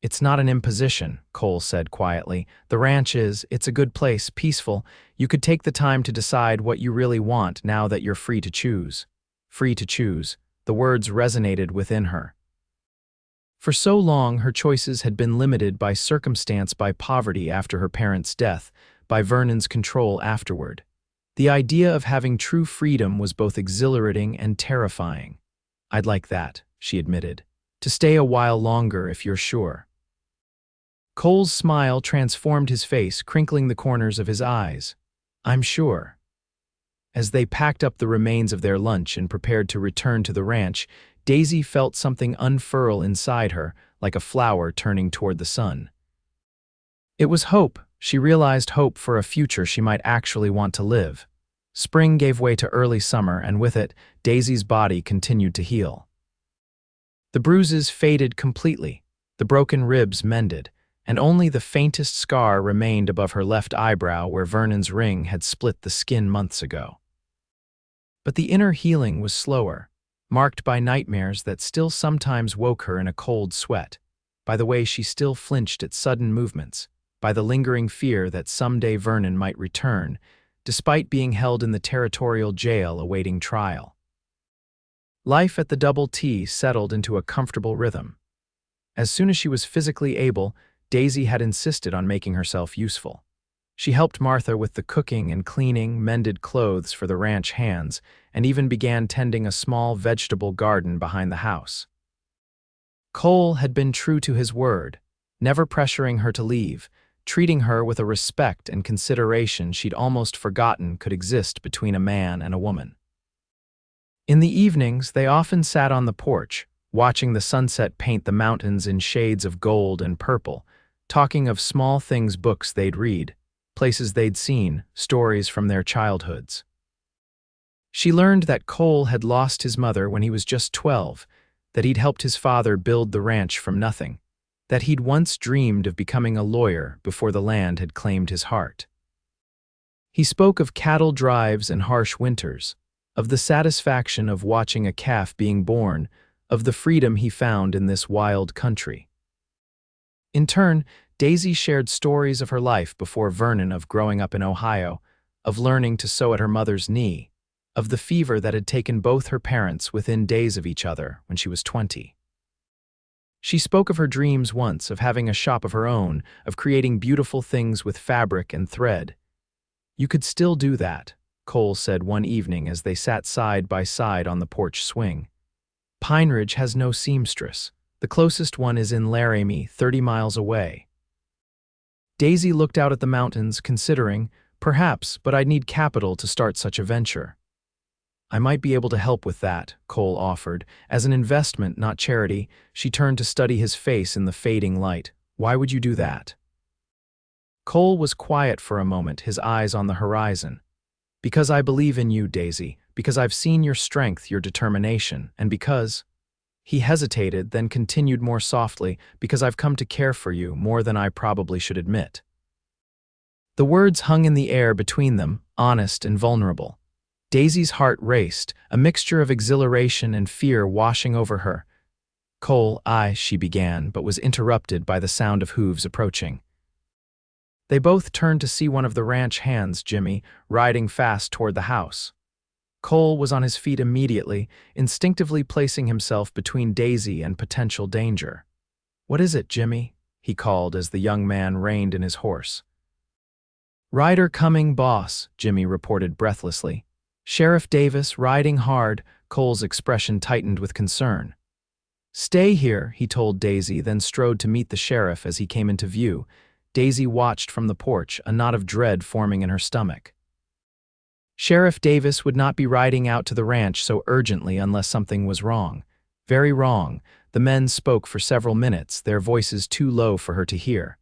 "It's not an imposition," Cole said quietly. "The ranch it's a good place, peaceful. You could take the time to decide what you really want now that you're free to choose." Free to choose. The words resonated within her. For so long, her choices had been limited by circumstance, by poverty after her parents' death, by Vernon's control afterward. The idea of having true freedom was both exhilarating and terrifying. "I'd like that," she admitted. "To stay a while longer if you're sure." Cole's smile transformed his face, crinkling the corners of his eyes. "I'm sure." As they packed up the remains of their lunch and prepared to return to the ranch, Daisy felt something unfurl inside her, like a flower turning toward the sun. It was hope. She realized hope for a future she might actually want to live. Spring gave way to early summer, and with it, Daisy's body continued to heal. The bruises faded completely, the broken ribs mended, and only the faintest scar remained above her left eyebrow where Vernon's ring had split the skin months ago. But the inner healing was slower, marked by nightmares that still sometimes woke her in a cold sweat, by the way she still flinched at sudden movements, by the lingering fear that someday Vernon might return, despite being held in the territorial jail awaiting trial. Life at the Double T settled into a comfortable rhythm. As soon as she was physically able, Daisy had insisted on making herself useful. She helped Martha with the cooking and cleaning, mended clothes for the ranch hands, and even began tending a small vegetable garden behind the house. Cole had been true to his word, never pressuring her to leave, treating her with a respect and consideration she'd almost forgotten could exist between a man and a woman. In the evenings, they often sat on the porch, watching the sunset paint the mountains in shades of gold and purple, talking of small things, books they'd read, places they'd seen, stories from their childhoods. She learned that Cole had lost his mother when he was just 12, that he'd helped his father build the ranch from nothing, that he'd once dreamed of becoming a lawyer before the land had claimed his heart. He spoke of cattle drives and harsh winters, of the satisfaction of watching a calf being born, of the freedom he found in this wild country. In turn, Daisy shared stories of her life before Vernon, of growing up in Ohio, of learning to sew at her mother's knee, of the fever that had taken both her parents within days of each other when she was 20. She spoke of her dreams once, of having a shop of her own, of creating beautiful things with fabric and thread. "You could still do that," Cole said one evening as they sat side by side on the porch swing. "Pine Ridge has no seamstress. The closest one is in Laramie, 30 miles away." Daisy looked out at the mountains, considering, "Perhaps, but I'd need capital to start such a venture." "I might be able to help with that," Cole offered. "As an investment, not charity." She turned to study his face in the fading light. "Why would you do that?" Cole was quiet for a moment, his eyes on the horizon. "Because I believe in you, Daisy. Because I've seen your strength, your determination. And because—" He hesitated, then continued more softly, "because I've come to care for you more than I probably should admit." The words hung in the air between them, honest and vulnerable. Daisy's heart raced, a mixture of exhilaration and fear washing over her. "Cole, she began, but was interrupted by the sound of hooves approaching. They both turned to see one of the ranch hands, Jimmy, riding fast toward the house. Cole was on his feet immediately, instinctively placing himself between Daisy and potential danger. "What is it, Jimmy?" he called as the young man reined in his horse. "Rider coming, boss," Jimmy reported breathlessly. "Sheriff Davis riding hard." Cole's expression tightened with concern. "Stay here," he told Daisy, then strode to meet the sheriff as he came into view. Daisy watched from the porch, a knot of dread forming in her stomach. Sheriff Davis would not be riding out to the ranch so urgently unless something was wrong. Very wrong. The men spoke for several minutes, their voices too low for her to hear.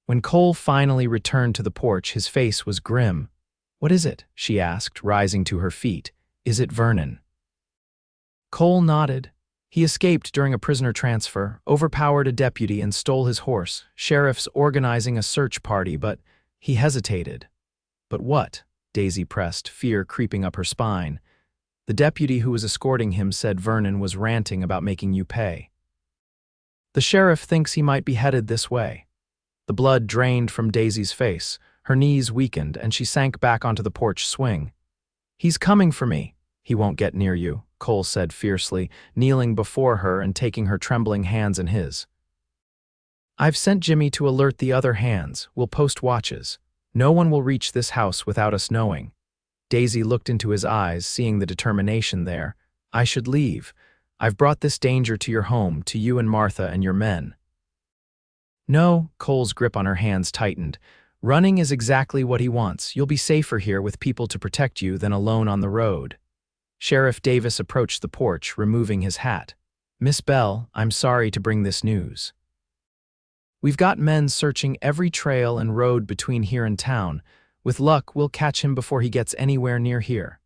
When Cole finally returned to the porch, his face was grim. "What is it?" she asked, rising to her feet. "Is it Vernon?" Cole nodded. He escaped during a prisoner transfer, overpowered a deputy and stole his horse. Sheriff's organizing a search party, but he hesitated. "But what?" Daisy pressed, fear creeping up her spine. "The deputy who was escorting him said Vernon was ranting about making you pay. The sheriff thinks he might be headed this way." The blood drained from Daisy's face. Her knees weakened, and she sank back onto the porch swing. "He's coming for me." "He won't get near you," Cole said fiercely, kneeling before her and taking her trembling hands in his. "I've sent Jimmy to alert the other hands. We'll post watches. No one will reach this house without us knowing." Daisy looked into his eyes, seeing the determination there. "I should leave. I've brought this danger to your home, to you and Martha and your men." "No," Cole's grip on her hands tightened. "Running is exactly what he wants. You'll be safer here with people to protect you than alone on the road." Sheriff Davis approached the porch, removing his hat. "Miss Bell, I'm sorry to bring this news. We've got men searching every trail and road between here and town. With luck, we'll catch him before he gets anywhere near here."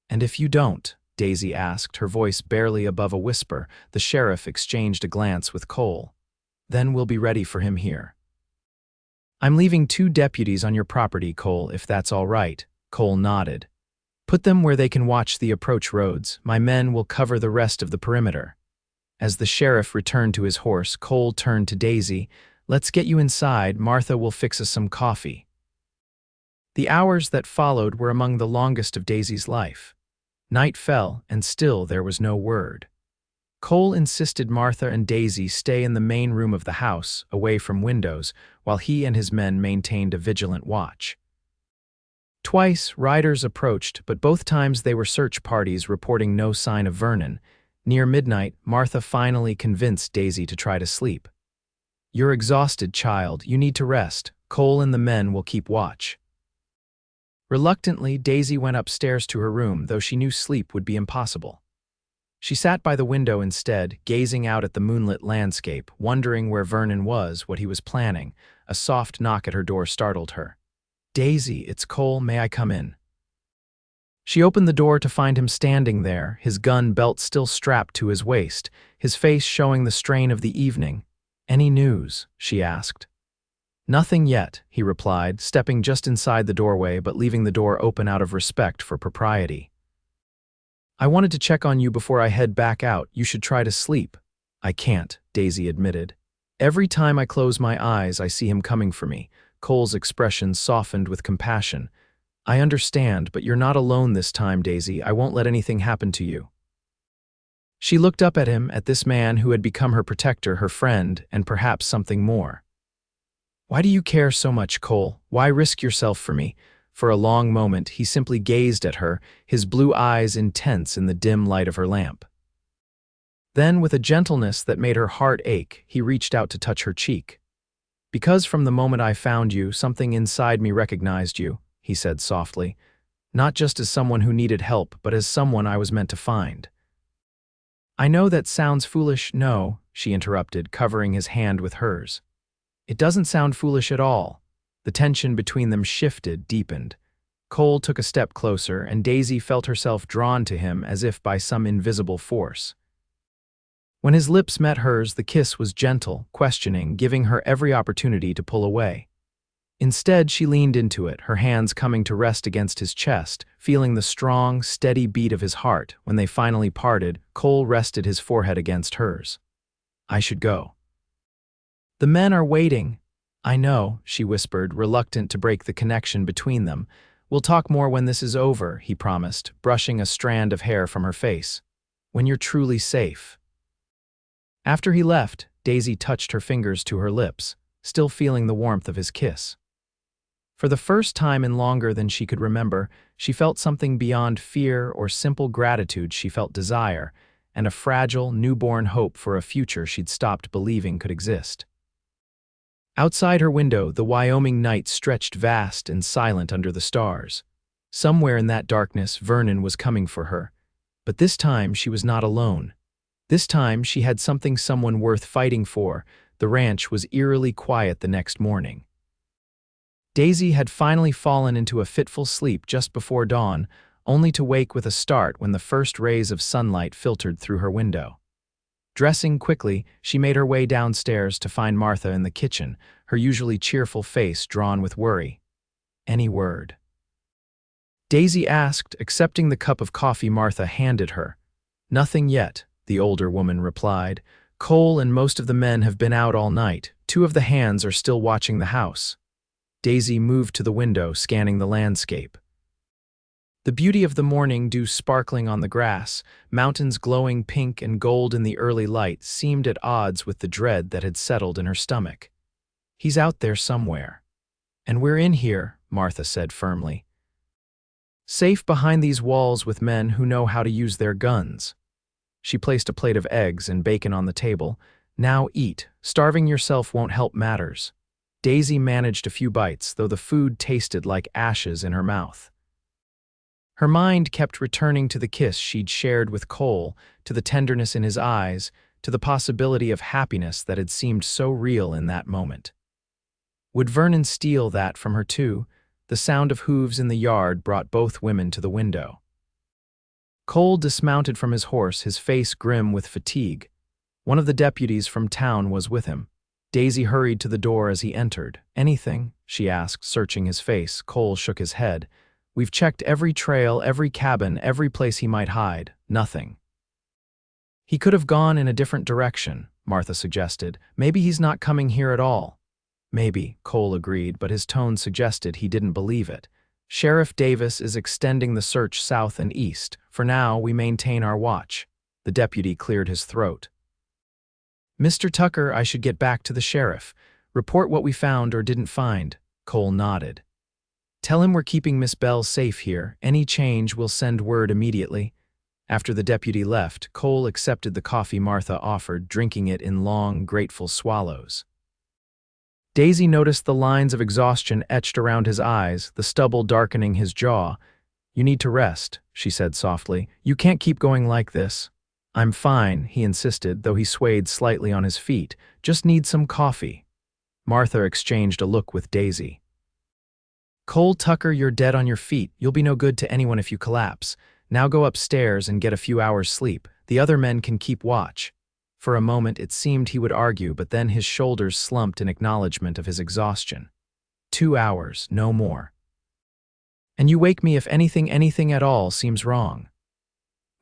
"And if you don't?" Daisy asked, her voice barely above a whisper. The sheriff exchanged a glance with Cole. "Then we'll be ready for him here." "I'm leaving 2 deputies on your property, Cole, if that's all right." Cole nodded. "Put them where they can watch the approach roads. My men will cover the rest of the perimeter." As the sheriff returned to his horse, Cole turned to Daisy. "Let's get you inside. Martha will fix us some coffee." The hours that followed were among the longest of Daisy's life. Night fell, and still there was no word. Cole insisted Martha and Daisy stay in the main room of the house, away from windows, while he and his men maintained a vigilant watch. Twice, riders approached, but both times they were search parties reporting no sign of Vernon. Near midnight, Martha finally convinced Daisy to try to sleep. "You're exhausted, child. You need to rest. Cole and the men will keep watch." Reluctantly, Daisy went upstairs to her room, though she knew sleep would be impossible. She sat by the window instead, gazing out at the moonlit landscape, wondering where Vernon was, what he was planning. A soft knock at her door startled her. "Daisy, it's Cole. May I come in?" She opened the door to find him standing there, his gun belt still strapped to his waist, his face showing the strain of the evening. "Any news?" she asked. "Nothing yet," he replied, stepping just inside the doorway but leaving the door open out of respect for propriety. "I wanted to check on you before I head back out. You should try to sleep." "I can't," Daisy admitted. "Every time I close my eyes, I see him coming for me." Cole's expression softened with compassion. "I understand, but you're not alone this time, Daisy. I won't let anything happen to you." She looked up at him, at this man who had become her protector, her friend, and perhaps something more. "Why do you care so much, Cole? Why risk yourself for me?" For a long moment, he simply gazed at her, his blue eyes intense in the dim light of her lamp. Then, with a gentleness that made her heart ache, he reached out to touch her cheek. "Because from the moment I found you, something inside me recognized you," he said softly. "Not just as someone who needed help, but as someone I was meant to find." "I know that sounds foolish." "No," she interrupted, covering his hand with hers. "It doesn't sound foolish at all." The tension between them shifted, deepened. Cole took a step closer, and Daisy felt herself drawn to him as if by some invisible force. When his lips met hers, the kiss was gentle, questioning, giving her every opportunity to pull away. Instead, she leaned into it, her hands coming to rest against his chest, feeling the strong, steady beat of his heart. When they finally parted, Cole rested his forehead against hers. "I should go." "The men are waiting." "I know," she whispered, reluctant to break the connection between them. "We'll talk more when this is over," he promised, brushing a strand of hair from her face. "When you're truly safe." After he left, Daisy touched her fingers to her lips, still feeling the warmth of his kiss. For the first time in longer than she could remember, she felt something beyond fear or simple gratitude. She felt desire, and a fragile, newborn hope for a future she'd stopped believing could exist. Outside her window, the Wyoming night stretched vast and silent under the stars. Somewhere in that darkness, Vernon was coming for her. But this time, she was not alone. This time, she had someone worth fighting for. The ranch was eerily quiet the next morning. Daisy had finally fallen into a fitful sleep just before dawn, only to wake with a start when the first rays of sunlight filtered through her window. Dressing quickly, she made her way downstairs to find Martha in the kitchen, her usually cheerful face drawn with worry. "Any word?" Daisy asked, accepting the cup of coffee Martha handed her. "Nothing yet," the older woman replied. "Cole and most of the men have been out all night. 2 of the hands are still watching the house." Daisy moved to the window, scanning the landscape. The beauty of the morning dew sparkling on the grass, mountains glowing pink and gold in the early light, seemed at odds with the dread that had settled in her stomach. "He's out there somewhere. And we're in here," Martha said firmly. "Safe behind these walls with men who know how to use their guns." She placed a plate of eggs and bacon on the table. "Now eat. Starving yourself won't help matters." Daisy managed a few bites, though the food tasted like ashes in her mouth. Her mind kept returning to the kiss she'd shared with Cole, to the tenderness in his eyes, to the possibility of happiness that had seemed so real in that moment. Would Vernon steal that from her too? The sound of hooves in the yard brought both women to the window. Cole dismounted from his horse, his face grim with fatigue. One of the deputies from town was with him. Daisy hurried to the door as he entered. "Anything?" she asked, searching his face. Cole shook his head. "We've checked every trail, every cabin, every place he might hide. Nothing." "He could have gone in a different direction," Martha suggested. "Maybe he's not coming here at all." "Maybe," Cole agreed, but his tone suggested he didn't believe it. "Sheriff Davis is extending the search south and east. For now, we maintain our watch." The deputy cleared his throat. "Mr. Tucker, I should get back to the sheriff. Report what we found or didn't find." Cole nodded. "Tell him we're keeping Miss Bell safe here. Any change, we'll send word immediately." After the deputy left, Cole accepted the coffee Martha offered, drinking it in long, grateful swallows. Daisy noticed the lines of exhaustion etched around his eyes, the stubble darkening his jaw. "You need to rest," she said softly. "You can't keep going like this." "I'm fine," he insisted, though he swayed slightly on his feet. "Just need some coffee." Martha exchanged a look with Daisy. "Cole Tucker, you're dead on your feet. You'll be no good to anyone if you collapse. Now go upstairs and get a few hours' sleep. The other men can keep watch." For a moment it seemed he would argue, but then his shoulders slumped in acknowledgement of his exhaustion. 2 hours, no more. "And you wake me if anything at all seems wrong."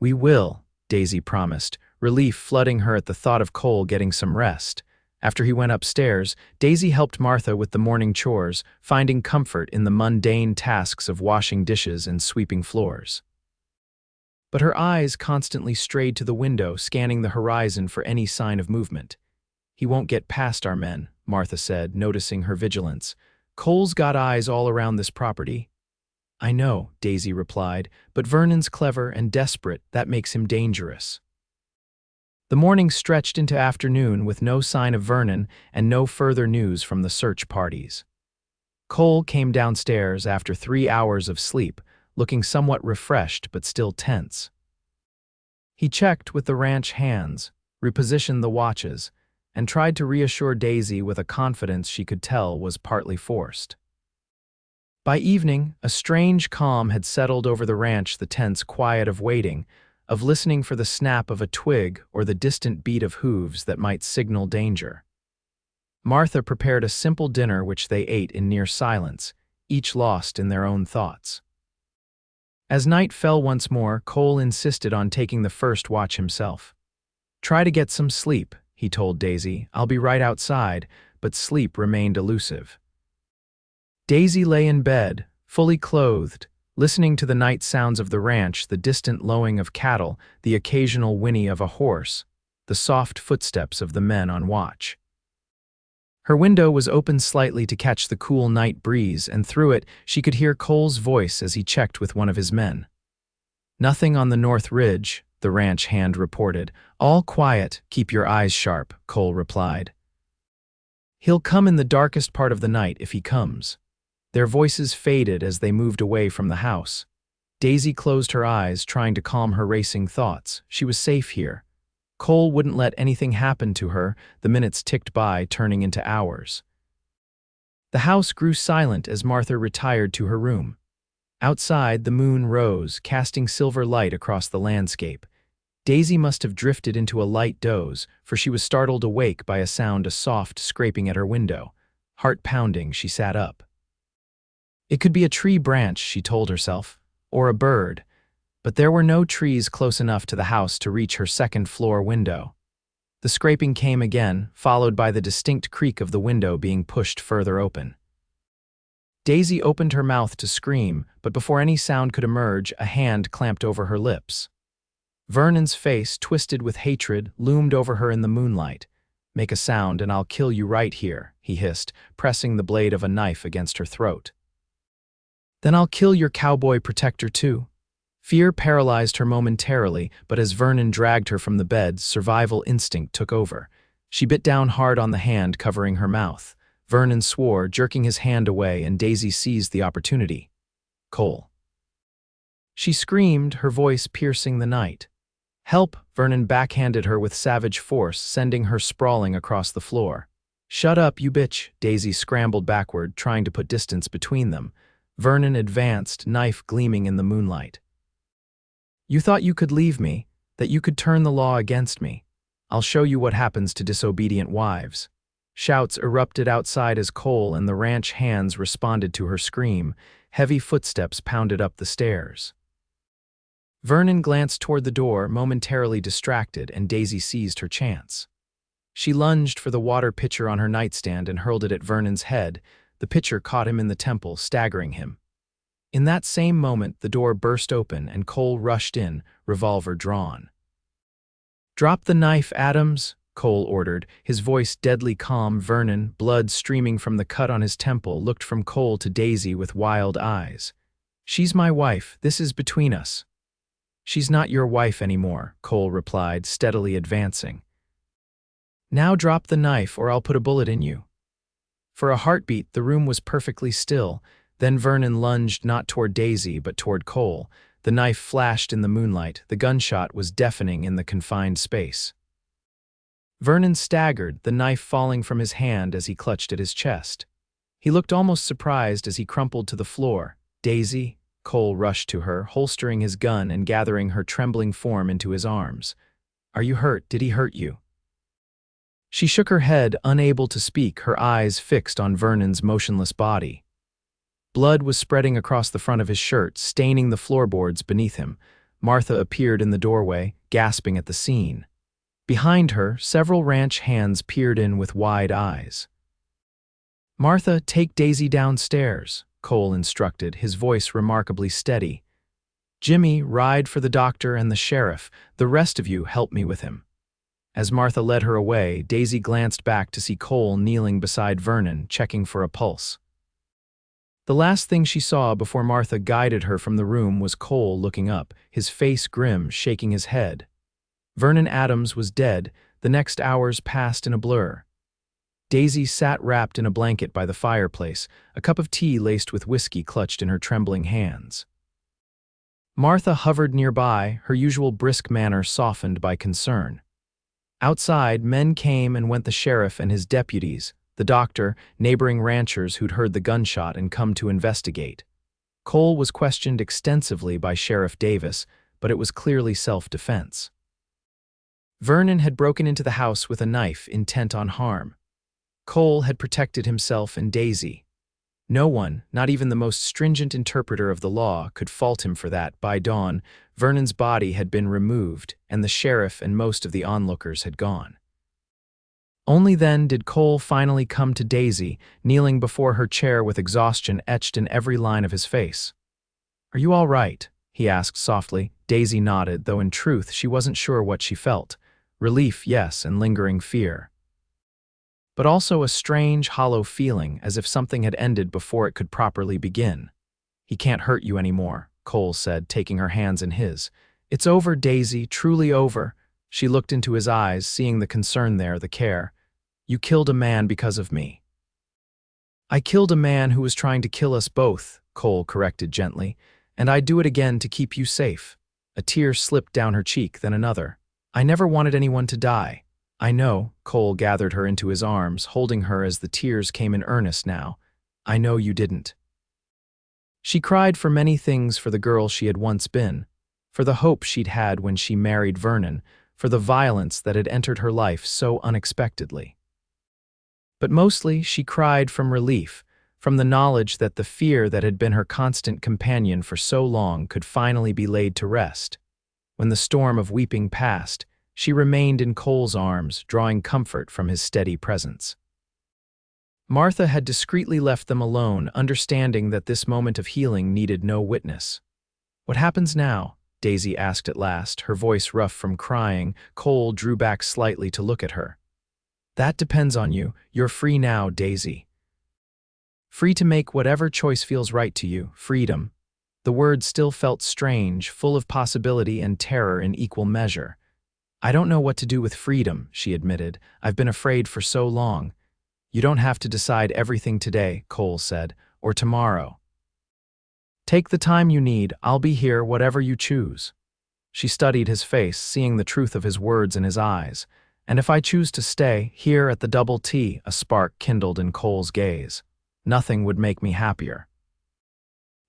"We will," Daisy promised, relief flooding her at the thought of Cole getting some rest. After he went upstairs, Daisy helped Martha with the morning chores, finding comfort in the mundane tasks of washing dishes and sweeping floors. But her eyes constantly strayed to the window, scanning the horizon for any sign of movement. "He won't get past our men," Martha said, noticing her vigilance. "Cole's got eyes all around this property." "I know," Daisy replied, "but Vernon's clever and desperate. That makes him dangerous." The morning stretched into afternoon with no sign of Vernon and no further news from the search parties. Cole came downstairs after 3 hours of sleep, looking somewhat refreshed but still tense. He checked with the ranch hands, repositioned the watches, and tried to reassure Daisy with a confidence she could tell was partly forced. By evening, a strange calm had settled over the ranch, the tense quiet of waiting, of listening for the snap of a twig or the distant beat of hooves that might signal danger. Martha prepared a simple dinner which they ate in near silence, each lost in their own thoughts. As night fell once more, Cole insisted on taking the first watch himself. "Try to get some sleep," he told Daisy. "I'll be right outside," but sleep remained elusive. Daisy lay in bed, fully clothed, listening to the night sounds of the ranch, the distant lowing of cattle, the occasional whinny of a horse, the soft footsteps of the men on watch. Her window was open slightly to catch the cool night breeze, and through it she could hear Cole's voice as he checked with one of his men. "Nothing on the north ridge," the ranch hand reported. "All quiet, keep your eyes sharp," Cole replied. "He'll come in the darkest part of the night if he comes." Their voices faded as they moved away from the house. Daisy closed her eyes, trying to calm her racing thoughts. She was safe here. Cole wouldn't let anything happen to her. The minutes ticked by, turning into hours. The house grew silent as Martha retired to her room. Outside, the moon rose, casting silver light across the landscape. Daisy must have drifted into a light doze, for she was startled awake by a soft scraping at her window. Heart pounding, she sat up. It could be a tree branch, she told herself, or a bird, but there were no trees close enough to the house to reach her second-floor window. The scraping came again, followed by the distinct creak of the window being pushed further open. Daisy opened her mouth to scream, but before any sound could emerge, a hand clamped over her lips. Vernon's face, twisted with hatred, loomed over her in the moonlight. "Make a sound and I'll kill you right here," he hissed, pressing the blade of a knife against her throat. "Then I'll kill your cowboy protector too." Fear paralyzed her momentarily, but as Vernon dragged her from the bed, survival instinct took over. She bit down hard on the hand covering her mouth. Vernon swore, jerking his hand away, and Daisy seized the opportunity. "Cole." She screamed, her voice piercing the night. "Help!" Vernon backhanded her with savage force, sending her sprawling across the floor. "Shut up, you bitch!" Daisy scrambled backward, trying to put distance between them. Vernon advanced, knife gleaming in the moonlight. "You thought you could leave me, that you could turn the law against me. I'll show you what happens to disobedient wives." Shouts erupted outside as Cole and the ranch hands responded to her scream. Heavy footsteps pounded up the stairs. Vernon glanced toward the door, momentarily distracted, and Daisy seized her chance. She lunged for the water pitcher on her nightstand and hurled it at Vernon's head. The pitcher caught him in the temple, staggering him. In that same moment, the door burst open and Cole rushed in, revolver drawn. "Drop the knife, Adams," Cole ordered, his voice deadly calm. Vernon, blood streaming from the cut on his temple, looked from Cole to Daisy with wild eyes. "She's my wife. This is between us." "She's not your wife anymore," Cole replied, steadily advancing. "Now drop the knife or I'll put a bullet in you." For a heartbeat, the room was perfectly still. Then Vernon lunged not toward Daisy, but toward Cole. The knife flashed in the moonlight. The gunshot was deafening in the confined space. Vernon staggered, the knife falling from his hand as he clutched at his chest. He looked almost surprised as he crumpled to the floor. "Daisy?" Cole rushed to her, holstering his gun and gathering her trembling form into his arms. "Are you hurt? Did he hurt you?" She shook her head, unable to speak, her eyes fixed on Vernon's motionless body. Blood was spreading across the front of his shirt, staining the floorboards beneath him. Martha appeared in the doorway, gasping at the scene. Behind her, several ranch hands peered in with wide eyes. "Martha, take Daisy downstairs," Cole instructed, his voice remarkably steady. "Jimmy, ride for the doctor and the sheriff. The rest of you help me with him." As Martha led her away, Daisy glanced back to see Cole kneeling beside Vernon, checking for a pulse. The last thing she saw before Martha guided her from the room was Cole looking up, his face grim, shaking his head. Vernon Adams was dead. The next hours passed in a blur. Daisy sat wrapped in a blanket by the fireplace, a cup of tea laced with whiskey clutched in her trembling hands. Martha hovered nearby, her usual brisk manner softened by concern. Outside, men came and went, the sheriff and his deputies, the doctor, neighboring ranchers who'd heard the gunshot and come to investigate. Cole was questioned extensively by Sheriff Davis, but it was clearly self-defense. Vernon had broken into the house with a knife, intent on harm. Cole had protected himself and Daisy. No one, not even the most stringent interpreter of the law, could fault him for that. By dawn, Vernon's body had been removed, and the sheriff and most of the onlookers had gone. Only then did Cole finally come to Daisy, kneeling before her chair with exhaustion etched in every line of his face. "Are you all right?" he asked softly. Daisy nodded, though in truth she wasn't sure what she felt. Relief, yes, and lingering fear. But also a strange, hollow feeling, as if something had ended before it could properly begin. "He can't hurt you anymore," Cole said, taking her hands in his. "It's over, Daisy, truly over." She looked into his eyes, seeing the concern there, the care. "You killed a man because of me." "I killed a man who was trying to kill us both," Cole corrected gently, "and I'd do it again to keep you safe." A tear slipped down her cheek, then another. "I never wanted anyone to die." "I know," Cole gathered her into his arms, holding her as the tears came in earnest now. "I know you didn't." She cried for many things, for the girl she had once been, for the hope she'd had when she married Vernon, for the violence that had entered her life so unexpectedly. But mostly she cried from relief, from the knowledge that the fear that had been her constant companion for so long could finally be laid to rest. When the storm of weeping passed, she remained in Cole's arms, drawing comfort from his steady presence. Martha had discreetly left them alone, understanding that this moment of healing needed no witness. "What happens now?" Daisy asked at last, her voice rough from crying. Cole drew back slightly to look at her. "That depends on you. You're free now, Daisy. Free to make whatever choice feels right to you. Freedom." The word still felt strange, full of possibility and terror in equal measure. "I don't know what to do with freedom," she admitted. "I've been afraid for so long." "You don't have to decide everything today," Cole said, "or tomorrow. Take the time you need. I'll be here, whatever you choose." She studied his face, seeing the truth of his words in his eyes. "And if I choose to stay, here at the Double T," a spark kindled in Cole's gaze, "nothing would make me happier.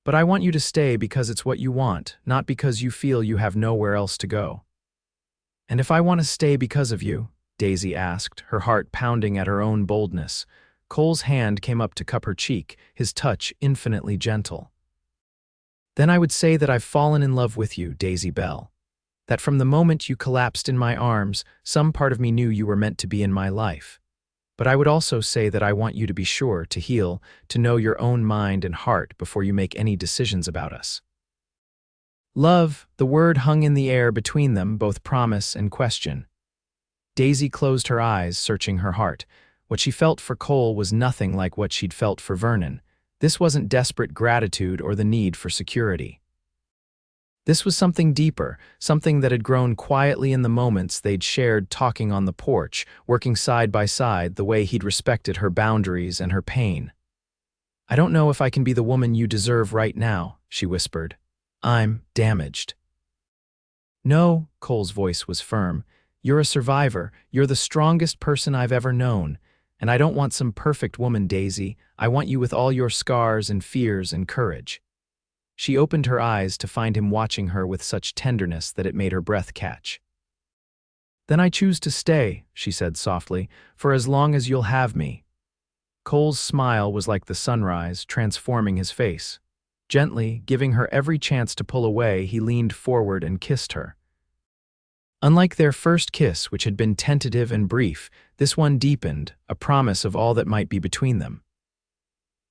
But I want you to stay because it's what you want, not because you feel you have nowhere else to go." "And if I want to stay because of you?" Daisy asked, her heart pounding at her own boldness. Cole's hand came up to cup her cheek, his touch infinitely gentle. "Then I would say that I've fallen in love with you, Daisy Bell. That from the moment you collapsed in my arms, some part of me knew you were meant to be in my life. But I would also say that I want you to be sure to heal, to know your own mind and heart before you make any decisions about us." Love, the word hung in the air between them, both promise and question. Daisy closed her eyes, searching her heart. What she felt for Cole was nothing like what she'd felt for Vernon. This wasn't desperate gratitude or the need for security. This was something deeper, something that had grown quietly in the moments they'd shared talking on the porch, working side by side, the way he'd respected her boundaries and her pain. "I don't know if I can be the woman you deserve right now," she whispered. "I'm damaged." "No," Cole's voice was firm. "You're a survivor. You're the strongest person I've ever known. And I don't want some perfect woman, Daisy. I want you with all your scars and fears and courage." She opened her eyes to find him watching her with such tenderness that it made her breath catch. "Then I choose to stay," she said softly, "for as long as you'll have me." Cole's smile was like the sunrise, transforming his face. Gently, giving her every chance to pull away, he leaned forward and kissed her. Unlike their first kiss, which had been tentative and brief, this one deepened, a promise of all that might be between them.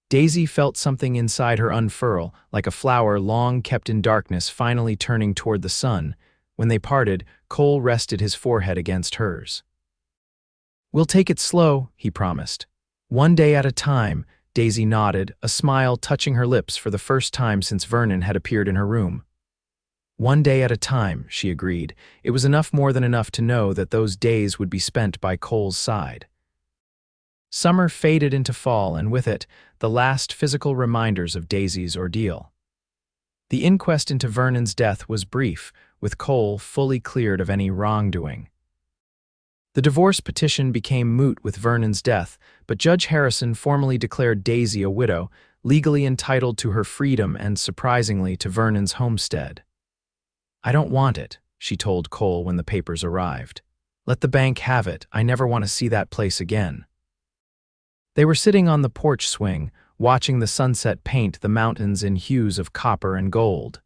Daisy felt something inside her unfurl, like a flower long kept in darkness finally turning toward the sun. When they parted, Cole rested his forehead against hers. "We'll take it slow," he promised. "One day at a time," Daisy nodded, a smile touching her lips for the first time since Vernon had appeared in her room. "One day at a time," she agreed. It was more than enough to know that those days would be spent by Cole's side. Summer faded into fall, and with it, the last physical reminders of Daisy's ordeal. The inquest into Vernon's death was brief, with Cole fully cleared of any wrongdoing. The divorce petition became moot with Vernon's death, but Judge Harrison formally declared Daisy a widow, legally entitled to her freedom and, surprisingly, to Vernon's homestead. "I don't want it," she told Cole when the papers arrived. "Let the bank have it. I never want to see that place again." They were sitting on the porch swing, watching the sunset paint the mountains in hues of copper and gold.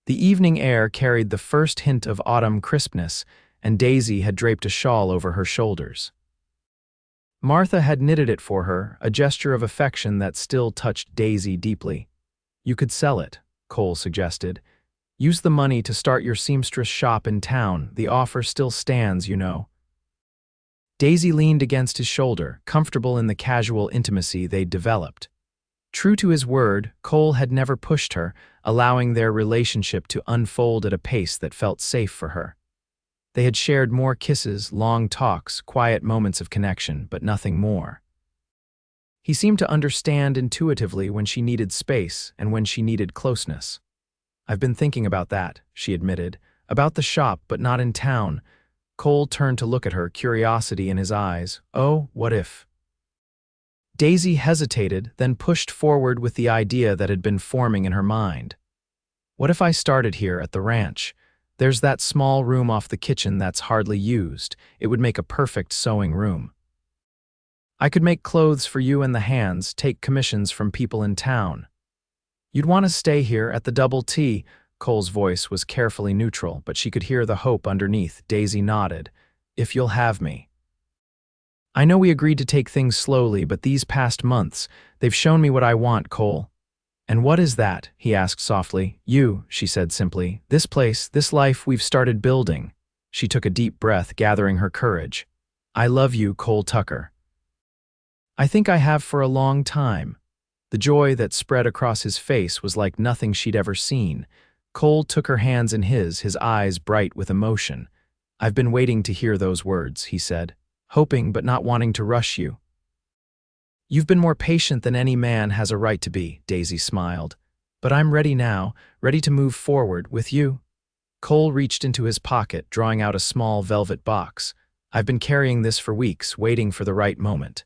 The evening air carried the first hint of autumn crispness, and Daisy had draped a shawl over her shoulders. Martha had knitted it for her, a gesture of affection that still touched Daisy deeply. "You could sell it," Cole suggested. "Use the money to start your seamstress shop in town. The offer still stands, you know." Daisy leaned against his shoulder, comfortable in the casual intimacy they'd developed. True to his word, Cole had never pushed her, allowing their relationship to unfold at a pace that felt safe for her. They had shared more kisses, long talks, quiet moments of connection, but nothing more. He seemed to understand intuitively when she needed space and when she needed closeness. "I've been thinking about that," she admitted. "About the shop, but not in town." Cole turned to look at her, curiosity in his eyes. "Oh, what if?" Daisy hesitated, then pushed forward with the idea that had been forming in her mind. "What if I started here at the ranch? There's that small room off the kitchen that's hardly used. It would make a perfect sewing room. I could make clothes for you and the hands, take commissions from people in town. You'd want to stay here at the Double T." Cole's voice was carefully neutral, but she could hear the hope underneath. Daisy nodded. "If you'll have me. I know we agreed to take things slowly, but these past months, they've shown me what I want, Cole." "And what is that?" he asked softly. "You," she said simply. "This place, this life we've started building." She took a deep breath, gathering her courage. "I love you, Cole Tucker. I think I have for a long time." The joy that spread across his face was like nothing she'd ever seen. Cole took her hands in his eyes bright with emotion. "I've been waiting to hear those words," he said. "Hoping but not wanting to rush you." "You've been more patient than any man has a right to be," Daisy smiled. "But I'm ready now, ready to move forward with you." Cole reached into his pocket, drawing out a small velvet box. "I've been carrying this for weeks, waiting for the right moment."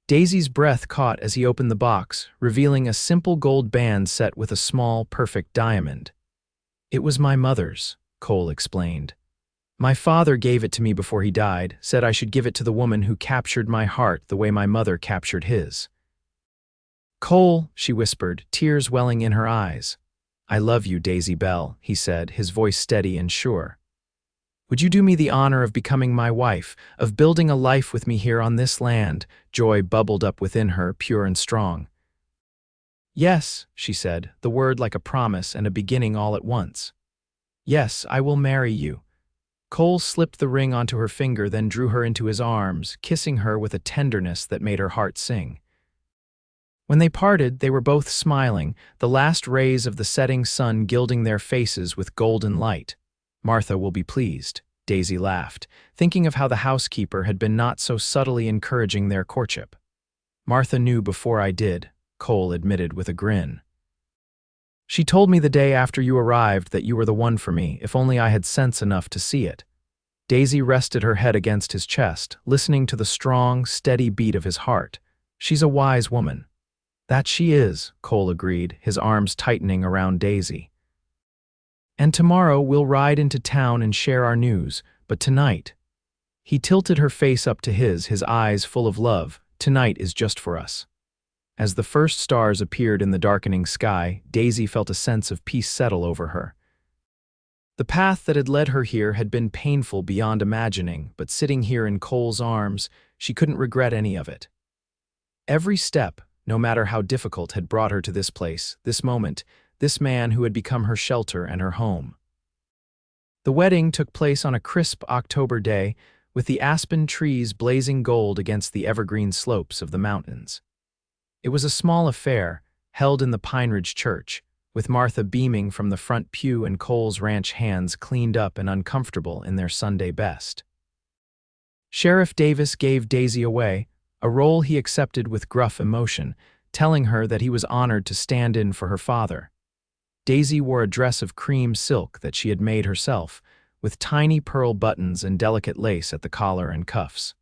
Daisy's breath caught as he opened the box, revealing a simple gold band set with a small, perfect diamond. "It was my mother's," Cole explained. "My father gave it to me before he died, said I should give it to the woman who captured my heart the way my mother captured his." "Cole," she whispered, tears welling in her eyes. "I love you, Daisy Bell," he said, his voice steady and sure. "Would you do me the honor of becoming my wife, of building a life with me here on this land?" Joy bubbled up within her, pure and strong. "Yes," she said, the word like a promise and a beginning all at once. "Yes, I will marry you." Cole slipped the ring onto her finger, then drew her into his arms, kissing her with a tenderness that made her heart sing. When they parted, they were both smiling, the last rays of the setting sun gilding their faces with golden light. "Martha will be pleased," Daisy laughed, thinking of how the housekeeper had been not so subtly encouraging their courtship. "Martha knew before I did," Cole admitted with a grin. "She told me the day after you arrived that you were the one for me, if only I had sense enough to see it." Daisy rested her head against his chest, listening to the strong, steady beat of his heart. "She's a wise woman." "That she is," Cole agreed, his arms tightening around Daisy. "And tomorrow we'll ride into town and share our news, but tonight—" He tilted her face up to his eyes full of love. "Tonight is just for us." As the first stars appeared in the darkening sky, Daisy felt a sense of peace settle over her. The path that had led her here had been painful beyond imagining, but sitting here in Cole's arms, she couldn't regret any of it. Every step, no matter how difficult, had brought her to this place, this moment, this man who had become her shelter and her home. The wedding took place on a crisp October day, with the aspen trees blazing gold against the evergreen slopes of the mountains. It was a small affair, held in the Pine Ridge Church, with Martha beaming from the front pew and Cole's ranch hands cleaned up and uncomfortable in their Sunday best. Sheriff Davis gave Daisy away, a role he accepted with gruff emotion, telling her that he was honored to stand in for her father. Daisy wore a dress of cream silk that she had made herself, with tiny pearl buttons and delicate lace at the collar and cuffs.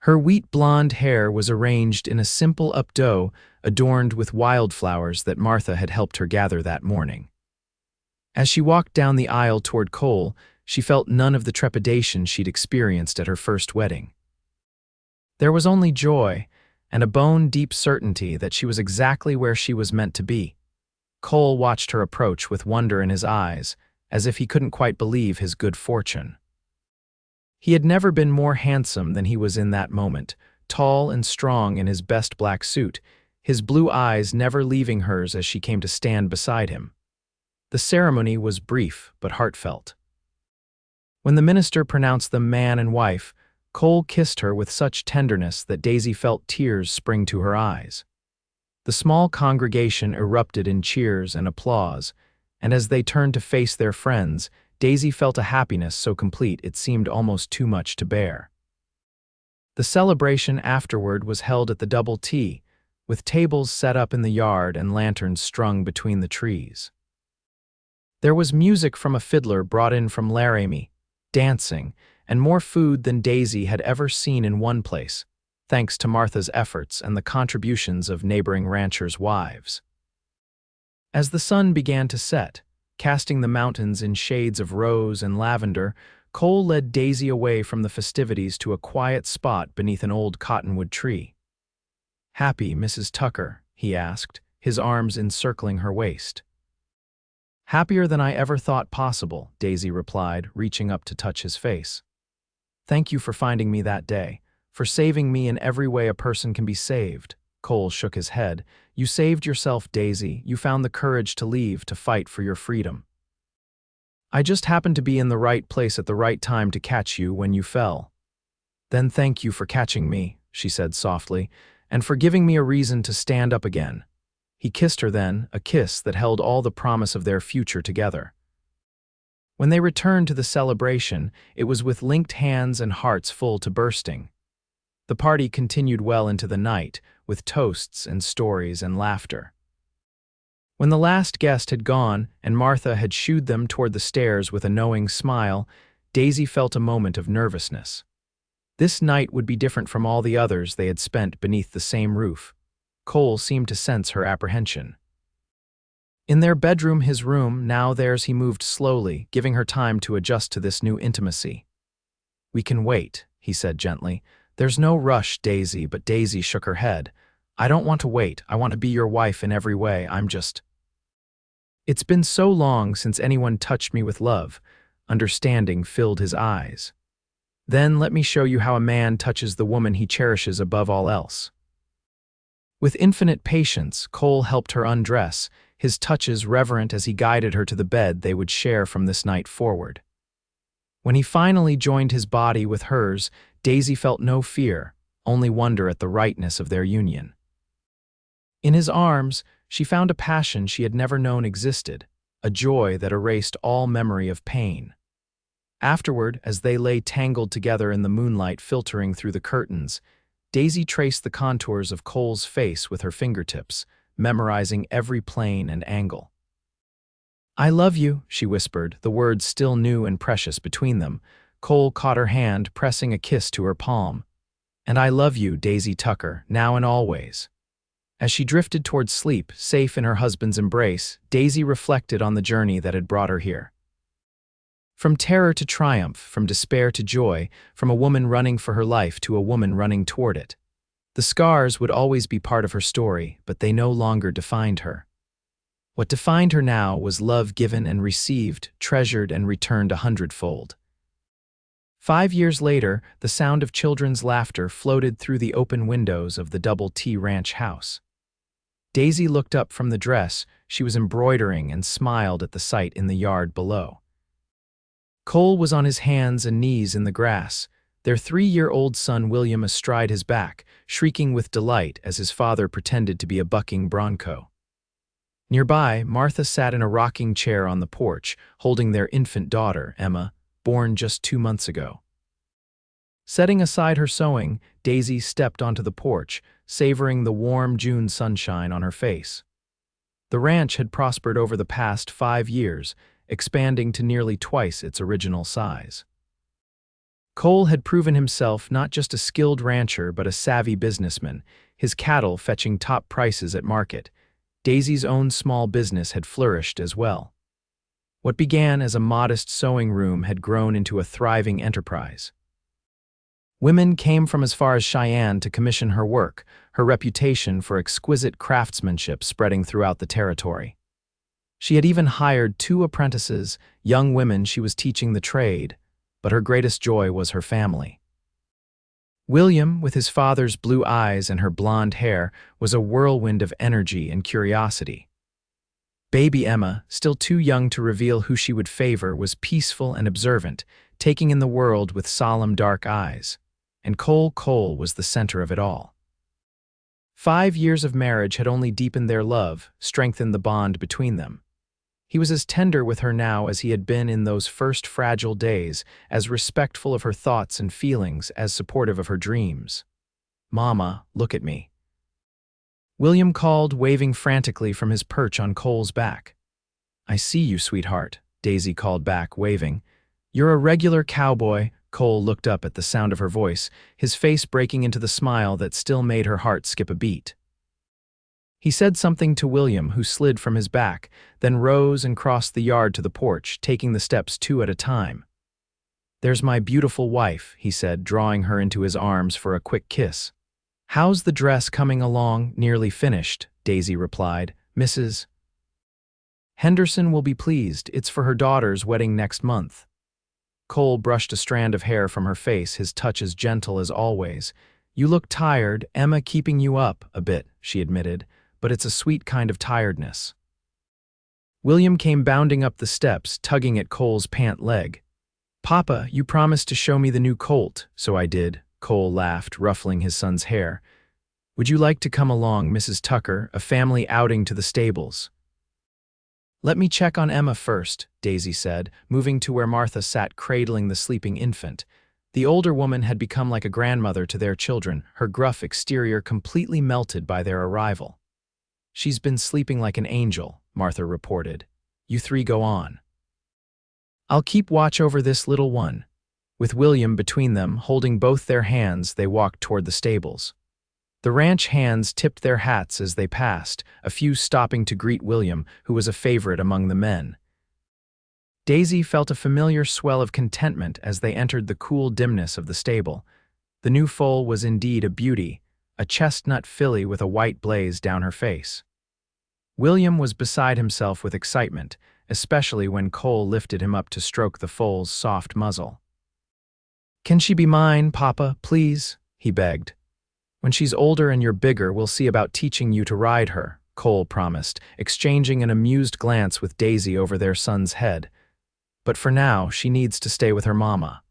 Her wheat blonde hair was arranged in a simple updo adorned with wildflowers that Martha had helped her gather that morning. As she walked down the aisle toward Cole, she felt none of the trepidation she'd experienced at her first wedding. There was only joy and a bone-deep certainty that she was exactly where she was meant to be. Cole watched her approach with wonder in his eyes, as if he couldn't quite believe his good fortune. He had never been more handsome than he was in that moment, tall and strong in his best black suit, his blue eyes never leaving hers as she came to stand beside him. The ceremony was brief but heartfelt. When the minister pronounced them man and wife, Cole kissed her with such tenderness that Daisy felt tears spring to her eyes. The small congregation erupted in cheers and applause, and as they turned to face their friends, Daisy felt a happiness so complete it seemed almost too much to bear. The celebration afterward was held at the Double T, with tables set up in the yard and lanterns strung between the trees. There was music from a fiddler brought in from Laramie, dancing, and more food than Daisy had ever seen in one place, thanks to Martha's efforts and the contributions of neighboring ranchers' wives. As the sun began to set, casting the mountains in shades of rose and lavender, Cole led Daisy away from the festivities to a quiet spot beneath an old cottonwood tree. "Happy, Mrs. Tucker?" he asked, his arms encircling her waist. "Happier than I ever thought possible," Daisy replied, reaching up to touch his face. "Thank you for finding me that day, for saving me in every way a person can be saved." Cole shook his head. "You saved yourself, Daisy. You found the courage to leave, to fight for your freedom. I just happened to be in the right place at the right time to catch you when you fell." "Then thank you for catching me," she said softly, "and for giving me a reason to stand up again." He kissed her then, a kiss that held all the promise of their future together. When they returned to the celebration, it was with linked hands and hearts full to bursting. The party continued well into the night, with toasts and stories and laughter. When the last guest had gone and Martha had shooed them toward the stairs with a knowing smile, Daisy felt a moment of nervousness. This night would be different from all the others they had spent beneath the same roof. Cole seemed to sense her apprehension. In their bedroom, his room, now theirs, he moved slowly, giving her time to adjust to this new intimacy. "We can wait," he said gently. "There's no rush, Daisy," but Daisy shook her head. "I don't want to wait. I want to be your wife in every way. It's been so long since anyone touched me with love." Understanding filled his eyes. "Then let me show you how a man touches the woman he cherishes above all else." With infinite patience, Cole helped her undress, his touches reverent as he guided her to the bed they would share from this night forward. When he finally joined his body with hers, Daisy felt no fear, only wonder at the rightness of their union. In his arms, she found a passion she had never known existed, a joy that erased all memory of pain. Afterward, as they lay tangled together in the moonlight filtering through the curtains, Daisy traced the contours of Cole's face with her fingertips, memorizing every plane and angle. "I love you," she whispered, the words still new and precious between them. Cole caught her hand, pressing a kiss to her palm. "And I love you, Daisy Tucker, now and always." As she drifted towards sleep, safe in her husband's embrace, Daisy reflected on the journey that had brought her here. From terror to triumph, from despair to joy, from a woman running for her life to a woman running toward it. The scars would always be part of her story, but they no longer defined her. What defined her now was love given and received, treasured and returned 100-fold. 5 years later, the sound of children's laughter floated through the open windows of the Double T Ranch house. Daisy looked up from the dress she was embroidering and smiled at the sight in the yard below. Cole was on his hands and knees in the grass, their 3-year-old son William astride his back, shrieking with delight as his father pretended to be a bucking bronco. Nearby, Martha sat in a rocking chair on the porch, holding their infant daughter, Emma, born just 2 months ago. Setting aside her sewing, Daisy stepped onto the porch, savoring the warm June sunshine on her face. The ranch had prospered over the past 5 years, expanding to nearly twice its original size. Cole had proven himself not just a skilled rancher but a savvy businessman, his cattle fetching top prices at market. Daisy's own small business had flourished as well. What began as a modest sewing room had grown into a thriving enterprise. Women came from as far as Cheyenne to commission her work, her reputation for exquisite craftsmanship spreading throughout the territory. She had even hired 2 apprentices, young women she was teaching the trade, but her greatest joy was her family. William, with his father's blue eyes and her blonde hair, was a whirlwind of energy and curiosity. Baby Emma, still too young to reveal who she would favor, was peaceful and observant, taking in the world with solemn dark eyes. And Cole was the center of it all. 5 years of marriage had only deepened their love, strengthened the bond between them. He was as tender with her now as he had been in those first fragile days, as respectful of her thoughts and feelings, as supportive of her dreams. "Mama, look at me," William called, waving frantically from his perch on Cole's back. "I see you, sweetheart," Daisy called back, waving. "You're a regular cowboy." Cole looked up at the sound of her voice, his face breaking into the smile that still made her heart skip a beat. He said something to William, who slid from his back, then rose and crossed the yard to the porch, taking the steps 2 at a time. "There's my beautiful wife," he said, drawing her into his arms for a quick kiss. "How's the dress coming along?" "Nearly finished," Daisy replied. "Mrs. Henderson will be pleased. It's for her daughter's wedding next month." Cole brushed a strand of hair from her face, his touch as gentle as always. "You look tired, Emma keeping you up a bit," she admitted, "but it's a sweet kind of tiredness." William came bounding up the steps, tugging at Cole's pant leg. "Papa, you promised to show me the new colt." "So I did," Cole laughed, ruffling his son's hair. "Would you like to come along, Mrs. Tucker, a family outing to the stables?" "Let me check on Emma first," Daisy said, moving to where Martha sat cradling the sleeping infant. The older woman had become like a grandmother to their children, her gruff exterior completely melted by their arrival. "She's been sleeping like an angel," Martha reported. "You 3 go on. I'll keep watch over this little one." With William between them, holding both their hands, they walked toward the stables. The ranch hands tipped their hats as they passed, a few stopping to greet William, who was a favorite among the men. Daisy felt a familiar swell of contentment as they entered the cool dimness of the stable. The new foal was indeed a beauty, a chestnut filly with a white blaze down her face. William was beside himself with excitement, especially when Cole lifted him up to stroke the foal's soft muzzle. "Can she be mine, Papa, please?" he begged. "When she's older and you're bigger, we'll see about teaching you to ride her," Cole promised, exchanging an amused glance with Daisy over their son's head. "But for now, she needs to stay with her mama."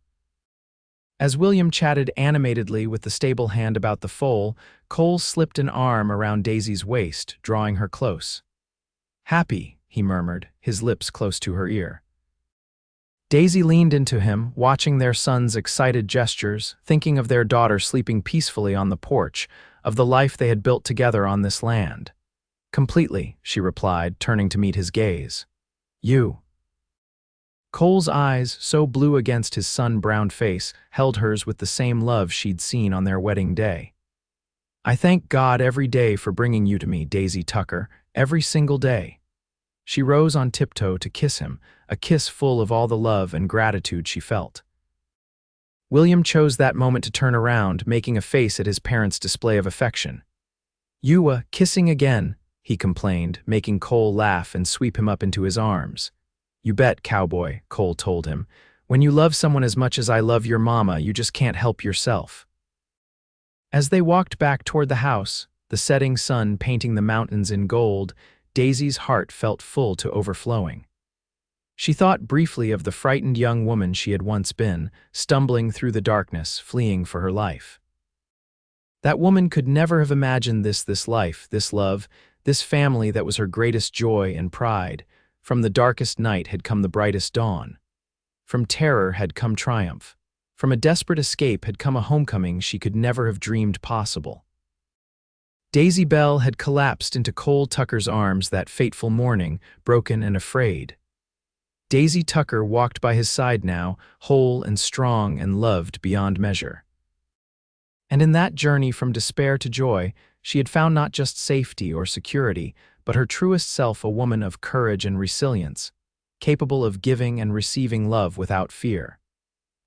As William chatted animatedly with the stable hand about the foal, Cole slipped an arm around Daisy's waist, drawing her close. "Happy," he murmured, his lips close to her ear. Daisy leaned into him, watching their son's excited gestures, thinking of their daughter sleeping peacefully on the porch, of the life they had built together on this land. "Completely," she replied, turning to meet his gaze. "You." Cole's eyes, so blue against his sun-browned face, held hers with the same love she'd seen on their wedding day. "I thank God every day for bringing you to me, Daisy Tucker, every single day." She rose on tiptoe to kiss him, a kiss full of all the love and gratitude she felt. William chose that moment to turn around, making a face at his parents' display of affection. "You, kissing again," he complained, making Cole laugh and sweep him up into his arms. "You bet, Cowboy," Cole told him. "When you love someone as much as I love your mama, you just can't help yourself." As they walked back toward the house, the setting sun painting the mountains in gold, Daisy's heart felt full to overflowing. She thought briefly of the frightened young woman she had once been, stumbling through the darkness, fleeing for her life. That woman could never have imagined this life, this love, this family that was her greatest joy and pride. From the darkest night had come the brightest dawn. From terror had come triumph. From a desperate escape had come a homecoming she could never have dreamed possible. Daisy Bell had collapsed into Cole Tucker's arms that fateful morning, broken and afraid. Daisy Tucker walked by his side now, whole and strong and loved beyond measure. And in that journey from despair to joy, she had found not just safety or security, but her truest self, a woman of courage and resilience, capable of giving and receiving love without fear.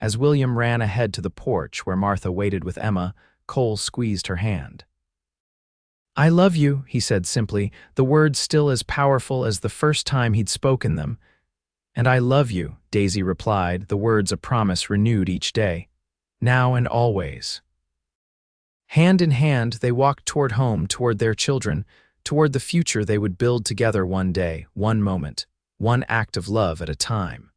As William ran ahead to the porch where Martha waited with Emma, Cole squeezed her hand. "I love you," he said simply, the words still as powerful as the first time he'd spoken them. "And I love you," Daisy replied, the words a promise renewed each day. "Now and always." Hand in hand, they walked toward home, toward their children, toward the future they would build together one day, one moment, one act of love at a time.